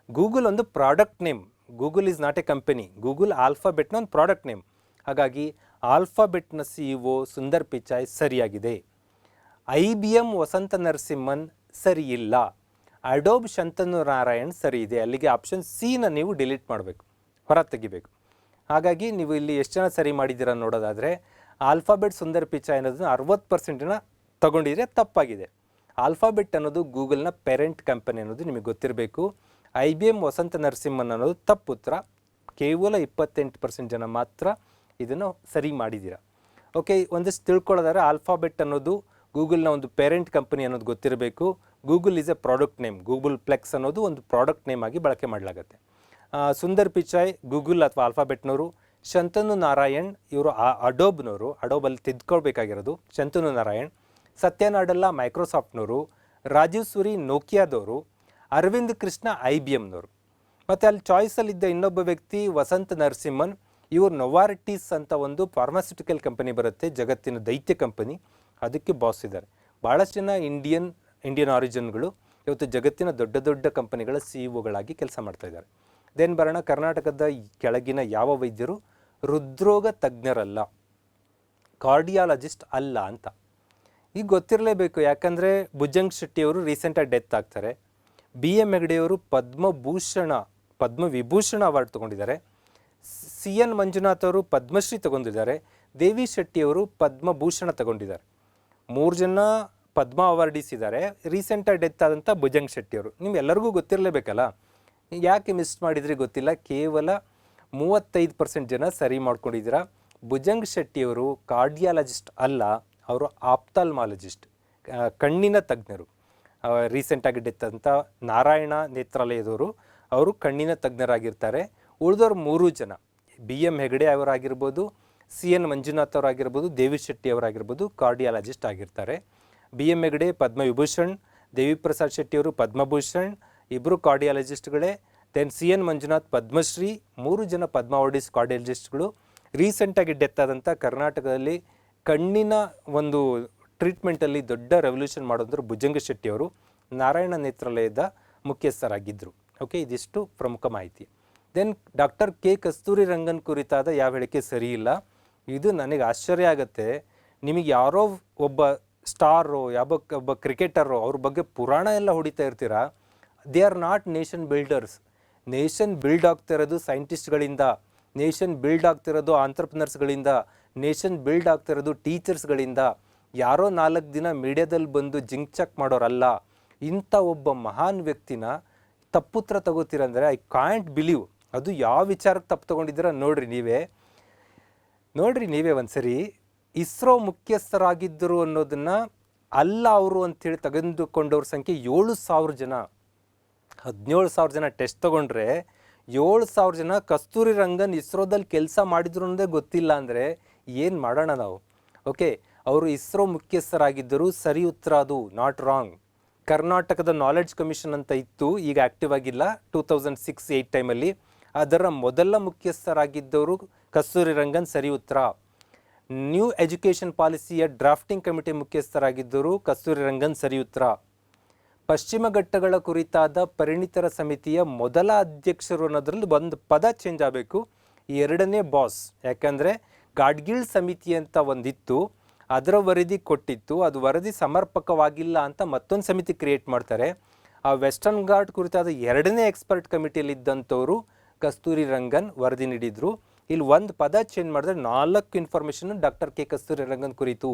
ಗೂಗಲ್ ಒಂದು product name. Google is not a company. Google ಆಲ್ಫಾಬೆಟ್ನ ಒಂದು ಪ್ರಾಡಕ್ಟ್ ನೇಮ್. ಹಾಗಾಗಿ ಆಲ್ಫಾಬೆಟ್ನ ಸಿಇಒ ಸುಂದರ್ ಪಿಚಾಯ್ ಸರಿಯಾಗಿದೆ. IBM ವಸಂತ ನರಸಿಂಹನ್ ಸರಿ ಇಲ್ಲ. ಅಡೋಬ್ ಶಂತನು ನಾರಾಯಣ್ ಸರಿ ಇದೆ. ಅಲ್ಲಿಗೆ ಆಪ್ಷನ್ ಸಿನ ನೀವು ಡಿಲೀಟ್ ಮಾಡಬೇಕು, ಹೊರ ತೆಗಿಬೇಕು. ಹಾಗಾಗಿ ನೀವು ಇಲ್ಲಿ ಎಷ್ಟು ಜನ ಸರಿ ಮಾಡಿದ್ದೀರ ನೋಡೋದಾದರೆ ಆಲ್ಫಾಬೆಟ್ ಸುಂದರ್ ಪಿಚಾಯ್ ಅನ್ನೋದನ್ನ 60% ತಗೊಂಡಿದ್ರೆ ತಪ್ಪಾಗಿದೆ. ಆಲ್ಫಾಬೆಟ್ ಅನ್ನೋದು ಗೂಗಲ್ನ ಪೇರೆಂಟ್ ಕಂಪನಿ ಅನ್ನೋದು ನಿಮಗೆ ಗೊತ್ತಿರಬೇಕು. IBM ವಸಂತ ನರಸಿಂಹನ್ ಅನ್ನೋದು ತಪ್ಪು ಉತ್ತರ. ಕೇವಲ 28% ಜನ ಮಾತ್ರ ಇದನ್ನು ಸರಿ ಮಾಡಿದ್ದೀರ. ಓಕೆ, ಒಂದಷ್ಟು ತಿಳ್ಕೊಳ್ಳೋದಾದ್ರೆ ಆಲ್ಫಾಬೆಟ್ ಅನ್ನೋದು ಗೂಗಲ್ನ ಒಂದು ಪೇರೆಂಟ್ ಕಂಪನಿ ಅನ್ನೋದು ಗೊತ್ತಿರಬೇಕು. Google is A product name. Google plex ಅನ್ನೋದು ಒಂದು ಪ್ರಾಡಕ್ಟ್ ನೇಮ್ ಆಗಿ ಬಳಕೆ ಮಾಡಲಾಗುತ್ತೆ. ಸುಂದರ್ ಪಿಚಾಯ್ ಗೂಗಲ್ ಅಥವಾ ಆಲ್ಫಾಬೆಟ್ನವರು. ಶಂತನು ನಾರಾಯಣ್ ಇವರು ಅಡೋಬ್ನವರು. ಅಡೋಬಲ್ಲಿ ತಿದ್ಕೊಳ್ಬೇಕಾಗಿರೋದು ಶಂತನು ನಾರಾಯಣ್. ಸತ್ಯನಾಡೆಲ್ಲ ಮೈಕ್ರೋಸಾಫ್ಟ್ನವರು. ರಾಜೀವ್ ಸೂರಿ ನೋಕಿಯಾದವರು. ಅರವಿಂದ್ ಕೃಷ್ಣ IBMನವರು. ಮತ್ತು ಅಲ್ಲಿ ಚಾಯ್ಸಲ್ಲಿದ್ದ ಇನ್ನೊಬ್ಬ ವ್ಯಕ್ತಿ ವಸಂತ ನರಸಿಂಹನ್. ಇವರು ನೊವಾರ್ಟಿಸ್ ಅಂತ ಒಂದು ಫಾರ್ಮಾಸ್ಯೂಟಿಕಲ್ ಕಂಪನಿ ಬರುತ್ತೆ, ಜಗತ್ತಿನ ದೈತ್ಯ ಕಂಪನಿ. ಅದಕ್ಕೆ ಬಾಸ್ ಇದ್ದಾರೆ. ಭಾಳಷ್ಟು ಜನ ಇಂಡಿಯನ್ ಆರಿಜಿನ್ಗಳು ಇವತ್ತು ಜಗತ್ತಿನ ದೊಡ್ಡ ದೊಡ್ಡ ಕಂಪನಿಗಳ ಸಿಇಒಗಳಾಗಿ ಕೆಲಸ ಮಾಡ್ತಾ ಇದ್ದಾರೆ. ದೆನ್ ಬರೋಣ. ಕರ್ನಾಟಕದ ಕೆಳಗಿನ ಯಾವ ವೈದ್ಯರು ಹೃದ್ರೋಗ ತಜ್ಞರಲ್ಲ, ಕಾರ್ಡಿಯಾಲಜಿಸ್ಟ್ ಅಲ್ಲ ಅಂತ. ಈಗ ಗೊತ್ತಿರಲೇಬೇಕು. ಯಾಕಂದರೆ ಭುಜಂಗ್ ಶೆಟ್ಟಿಯವರು ರೀಸೆಂಟಾಗಿ ಡೆತ್ ಆಗ್ತಾರೆ. BM ಹೆಗ್ಡೆಯವರು ಪದ್ಮವಿಭೂಷಣ ಅವಾರ್ಡ್ ತೊಗೊಂಡಿದ್ದಾರೆ. CN ಮಂಜುನಾಥ್ ಅವರು ಪದ್ಮಶ್ರೀ ತಗೊಂಡಿದ್ದಾರೆ. ದೇವಿ ಶೆಟ್ಟಿಯವರು ಪದ್ಮಭೂಷಣ ತಗೊಂಡಿದ್ದಾರೆ. 3 ಜನ ಪದ್ಮ ಅವಾರ್ಡೀಸ್ ಇದ್ದಾರೆ. ರೀಸೆಂಟಾಗಿ ಡೆತ್ ಆದಂಥ ಭುಜಂಗ್ ಶೆಟ್ಟಿಯವರು ನಿಮ್ಗೆಲ್ಲರಿಗೂ ಗೊತ್ತಿರಲೇಬೇಕಲ್ಲ. ಯಾಕೆ ಮಿಸ್ ಮಾಡಿದ್ರಿ ಗೊತ್ತಿಲ್ಲ. ಕೇವಲ 35% ಜನ ಸರಿ ಮಾಡ್ಕೊಂಡಿದ್ದೀರಾ. ಭುಜಂಗ್ ಶೆಟ್ಟಿಯವರು ಕಾರ್ಡಿಯಾಲಜಿಸ್ಟ್ ಅಲ್ಲ, ಅವರು ಆಪ್ತಾಲ್ಮಾಲಜಿಸ್ಟ್, ಕಣ್ಣಿನ ತಜ್ಞರು. ರೀಸೆಂಟಾಗಿ ಡೆತ್ ಅಂತ ನಾರಾಯಣ ನೇತ್ರಾಲಯದವರು, ಅವರು ಕಣ್ಣಿನ ತಜ್ಞರಾಗಿರ್ತಾರೆ. ಉಳಿದವರು 3 ಜನ BM ಹೆಗ್ಡೆ ಅವರಾಗಿರ್ಬೋದು, CN ಮಂಜುನಾಥ್ ಅವರಾಗಿರ್ಬೋದು, ದೇವಿ ಶೆಟ್ಟಿ ಅವರಾಗಿರ್ಬೋದು, ಕಾರ್ಡಿಯಾಲಜಿಸ್ಟ್ ಆಗಿರ್ತಾರೆ. BM ಹೆಗ್ಡೆ ಪದ್ಮವಿಭೂಷಣ್, ದೇವಿ ಪ್ರಸಾದ್ ಶೆಟ್ಟಿಯವರು ಪದ್ಮಭೂಷಣ್, ಇಬ್ಬರು ಕಾರ್ಡಿಯಾಲಜಿಸ್ಟ್ಗಳೇ. ದೆನ್ CN ಮಂಜುನಾಥ್ ಪದ್ಮಶ್ರೀ, 3 ಜನ ಪದ್ಮ ಅವಾರ್ಡೀಸ್ ಕಾರ್ಡಿಯಾಲಜಿಸ್ಟ್ಗಳು. ರೀಸೆಂಟಾಗಿ ಡೆತ್ ಆದಂಥ ಕರ್ನಾಟಕದಲ್ಲಿ ಕಣ್ಣಿನ ಒಂದು ಟ್ರೀಟ್ಮೆಂಟಲ್ಲಿ ದೊಡ್ಡ ರೆವಲ್ಯೂಷನ್ ಮಾಡೋದಂದ್ರೆ ಭುಜಂಗ ಶೆಟ್ಟಿಯವರು ನಾರಾಯಣ ನೇತ್ರಾಲಯದ ಮುಖ್ಯಸ್ಥರಾಗಿದ್ದರು. ಓಕೆ, ಇದಿಷ್ಟು ಪ್ರಮುಖ ಮಾಹಿತಿ. Then doctor K. Kasturi Rangan ಕುರಿತಾದ ಯಾವ ಹೇಳಿಕೆ ಸರಿ ಇಲ್ಲ. ಇದು ನನಗೆ ಆಶ್ಚರ್ಯ ಆಗುತ್ತೆ. ನಿಮಗೆ ಯಾರೋ ಒಬ್ಬ ಸ್ಟಾರು, ಒಬ್ಬ ಕ್ರಿಕೆಟರು ಅವ್ರ ಬಗ್ಗೆ ಪುರಾಣ ಎಲ್ಲ ಹೊಡಿತಾ ಇರ್ತೀರಾ. They are not nation builders. Nation build ಆಗ್ತಿರೋದು ಸೈಂಟಿಸ್ಟ್ಗಳಿಂದ, ನೇಷನ್ ಬಿಲ್ಡ್ ಆಗ್ತಿರೋದು ಆಂಟ್ರಪ್ರನರ್ಸ್ಗಳಿಂದ, ನೇಷನ್ ಬಿಲ್ಡ್ ಆಗ್ತಿರೋದು ಟೀಚರ್ಸ್ಗಳಿಂದ. ಯಾರೋ 4 ದಿನ ಮೀಡಿಯಾದಲ್ಲಿ ಬಂದು ಜಿಂಕ್ ಮಾಡೋರಲ್ಲ. ಇಂಥ ಒಬ್ಬ ಮಹಾನ್ ವ್ಯಕ್ತಿನ ತಪ್ಪುತ್ರ ತಗೋತೀರಂದರೆ ಐ ಕಾಂಟ್ ಬಿಲೀವ್. ಅದು ಯಾವ ವಿಚಾರಕ್ಕೆ ತಪ್ಪು ತೊಗೊಂಡಿದ್ದೀರ ನೋಡ್ರಿ ನೀವೇ ಒಂದ್ಸರಿ. ಇಸ್ರೋ ಮುಖ್ಯಸ್ಥರಾಗಿದ್ದರು ಅನ್ನೋದನ್ನು ಅಲ್ಲ ಅವರು ಅಂಥೇಳಿ ತೆಗೆದುಕೊಂಡವ್ರ ಸಂಖ್ಯೆ 7,000 ಜನ. 17,000 ಜನ ಟೆಸ್ಟ್ ತೊಗೊಂಡ್ರೆ 7,000 ಜನ ಕಸ್ತೂರಿ ರಂಗನ್ ಇಸ್ರೋದಲ್ಲಿ ಕೆಲಸ ಮಾಡಿದ್ರು ಅನ್ನೋದೇ ಗೊತ್ತಿಲ್ಲ ಅಂದರೆ ಏನು ಮಾಡೋಣ ನಾವು. ಓಕೆ, ಅವರು ಇಸ್ರೋ ಮುಖ್ಯಸ್ಥರಾಗಿದ್ದರು. ಸರಿ ಉತ್ತರ ಅದು, ನಾಟ್ ರಾಂಗ್. ಕರ್ನಾಟಕದ ನಾಲೆಡ್ಜ್ ಕಮಿಷನ್ ಅಂತ ಇತ್ತು, ಈಗ ಆ್ಯಕ್ಟಿವ್ ಆಗಿಲ್ಲ. 2006-8 ಟೈಮಲ್ಲಿ ಅದರ ಮೊದಲ ಮುಖ್ಯಸ್ಥರಾಗಿದ್ದವರು ಕಸ್ತೂರಿ ರಂಗನ್, ಸರಿ ಉತ್ತರ. ನ್ಯೂ ಎಜುಕೇಷನ್ ಪಾಲಿಸಿಯ ಡ್ರಾಫ್ಟಿಂಗ್ ಕಮಿಟಿ ಮುಖ್ಯಸ್ಥರಾಗಿದ್ದರು ಕಸ್ತೂರಿ ರಂಗನ್, ಸರಿ ಉತ್ತರ. ಪಶ್ಚಿಮ ಘಟ್ಟಗಳ ಕುರಿತಾದ ಪರಿಣಿತರ ಸಮಿತಿಯ ಮೊದಲ ಅಧ್ಯಕ್ಷರು ಅನ್ನೋದ್ರಲ್ಲಿ ಒಂದು ಪದ ಚೇಂಜ್ ಆಗಬೇಕು. 2ನೇ ಬಾಸ್. ಯಾಕಂದರೆ ಗಾಡ್ಗಿಲ್ ಸಮಿತಿ ಅಂತ ಒಂದಿತ್ತು, ಅದರ ವರದಿ ಕೊಟ್ಟಿತ್ತು. ಅದು ವರದಿ ಸಮರ್ಪಕವಾಗಿಲ್ಲ ಅಂತ ಮತ್ತೊಂದು ಸಮಿತಿ ಕ್ರಿಯೇಟ್ ಮಾಡ್ತಾರೆ. ಆ ವೆಸ್ಟರ್ನ್ ಘಾಟ್ ಕುರಿತಾದ 2ನೇ ಎಕ್ಸ್ಪರ್ಟ್ ಕಮಿಟಿಯಲ್ಲಿದ್ದಂಥವರು ಕಸ್ತೂರಿ ರಂಗನ್ ವರದಿ ನೀಡಿದರು. ಇಲ್ಲಿ ಒಂದು ಪದ ಚೇಂಜ್ ಮಾಡಿದ್ರೆ 4 information doctor K. Kasturi Rangan ಕುರಿತು.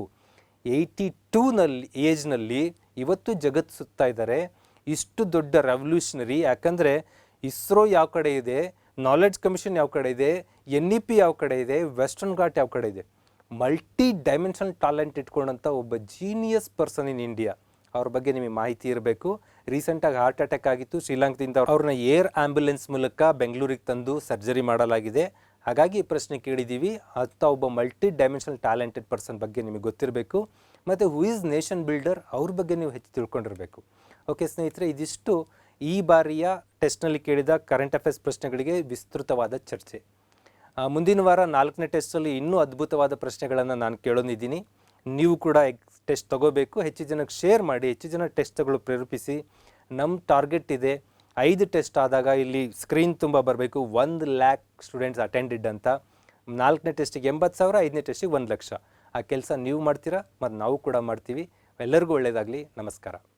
82 ಏಜ್ನಲ್ಲಿ ಇವತ್ತು ಜಗತ್ತು ಸುತ್ತಾ ಇದ್ದಾರೆ. ಇಷ್ಟು ದೊಡ್ಡ ರೆವಲ್ಯೂಷನರಿ. ಯಾಕಂದರೆ ಇಸ್ರೋ ಯಾವ ಕಡೆ ಇದೆ, ನಾಲೆಡ್ಜ್ ಕಮಿಷನ್ ಯಾವ ಕಡೆ ಇದೆ, NEP ಯಾವ ಕಡೆ ಇದೆ, ವೆಸ್ಟರ್ನ್ ಘಾಟ್ ಯಾವ ಕಡೆ ಇದೆ, ಮಲ್ಟಿ ಡೈಮೆನ್ಷನಲ್ ಟ್ಯಾಲೆಂಟ್ ಇಟ್ಕೊಂಡಂಥ ಒಬ್ಬ ಜೀನಿಯಸ್ ಪರ್ಸನ್ ಇನ್ ಇಂಡಿಯಾ. ಅವ್ರ ಬಗ್ಗೆ ನಿಮಗೆ ಮಾಹಿತಿ ಇರಬೇಕು. ರೀಸೆಂಟಾಗಿ ಹಾರ್ಟ್ ಅಟ್ಯಾಕ್ ಆಗಿತ್ತು ಶ್ರೀಲಂಕಾದಿಂದ. ಅವ್ರನ್ನ ಏರ್ ಆ್ಯಂಬುಲೆನ್ಸ್ ಮೂಲಕ ಬೆಂಗಳೂರಿಗೆ ತಂದು ಸರ್ಜರಿ ಮಾಡಲಾಗಿದೆ. ಹಾಗಾಗಿ ಈ ಪ್ರಶ್ನೆ ಕೇಳಿದ್ದೀವಿ. ಅಂಥ ಒಬ್ಬ ಮಲ್ಟಿ ಡೈಮೆನ್ಷನಲ್ ಟ್ಯಾಲೆಂಟೆಡ್ ಪರ್ಸನ್ ಬಗ್ಗೆ ನಿಮಗೆ ಗೊತ್ತಿರಬೇಕು. ಮತ್ತು ಹೂ ಈಸ್ ನೇಷನ್ ಬಿಲ್ಡರ್ ಅವ್ರ ಬಗ್ಗೆ ನೀವು ಹೆಚ್ಚು ತಿಳ್ಕೊಂಡಿರಬೇಕು. ಓಕೆ ಸ್ನೇಹಿತರೆ, ಇದಿಷ್ಟು ಈ ಬಾರಿಯ ಟೆಸ್ಟ್ನಲ್ಲಿ ಕೇಳಿದ ಕರೆಂಟ್ ಅಫೇರ್ಸ್ ಪ್ರಶ್ನೆಗಳಿಗೆ ವಿಸ್ತೃತವಾದ ಚರ್ಚೆ. ಮುಂದಿನ ವಾರ 4ನೇ ಟೆಸ್ಟಲ್ಲಿ ಇನ್ನೂ ಅದ್ಭುತವಾದ ಪ್ರಶ್ನೆಗಳನ್ನು ನಾನು ಕೇಳೋನಿದ್ದೀನಿ. ನೀವು ಕೂಡ ಟೆಸ್ಟ್ ತೊಗೋಬೇಕು. ಹೆಚ್ಚು ಜನಕ್ಕೆ ಶೇರ್ ಮಾಡಿ, ಹೆಚ್ಚು ಜನ ಟೆಸ್ಟ್ಗಳು ಪ್ರೇರೇಪಿಸಿ. ನಮ್ಮ ಟಾರ್ಗೆಟ್ ಇದೆ 5 ಟೆಸ್ಟ್ ಆದಾಗ ಇಲ್ಲಿ ಸ್ಕ್ರೀನ್ ತುಂಬ ಬರಬೇಕು 1,00,000 ಸ್ಟೂಡೆಂಟ್ಸ್ ಅಟೆಂಡೆಡ್ ಅಂತ. 4ನೇ ಟೆಸ್ಟಿಗೆ 80,000, 5ನೇ ಟೆಸ್ಟಿಗೆ 1,00,000. ಆ ಕೆಲಸ ನೀವು ಮಾಡ್ತೀರಾ ಮತ್ತು ನಾವು ಕೂಡ ಮಾಡ್ತೀವಿ. ಎಲ್ಲರಿಗೂ ಒಳ್ಳೆಯದಾಗಲಿ. ನಮಸ್ಕಾರ.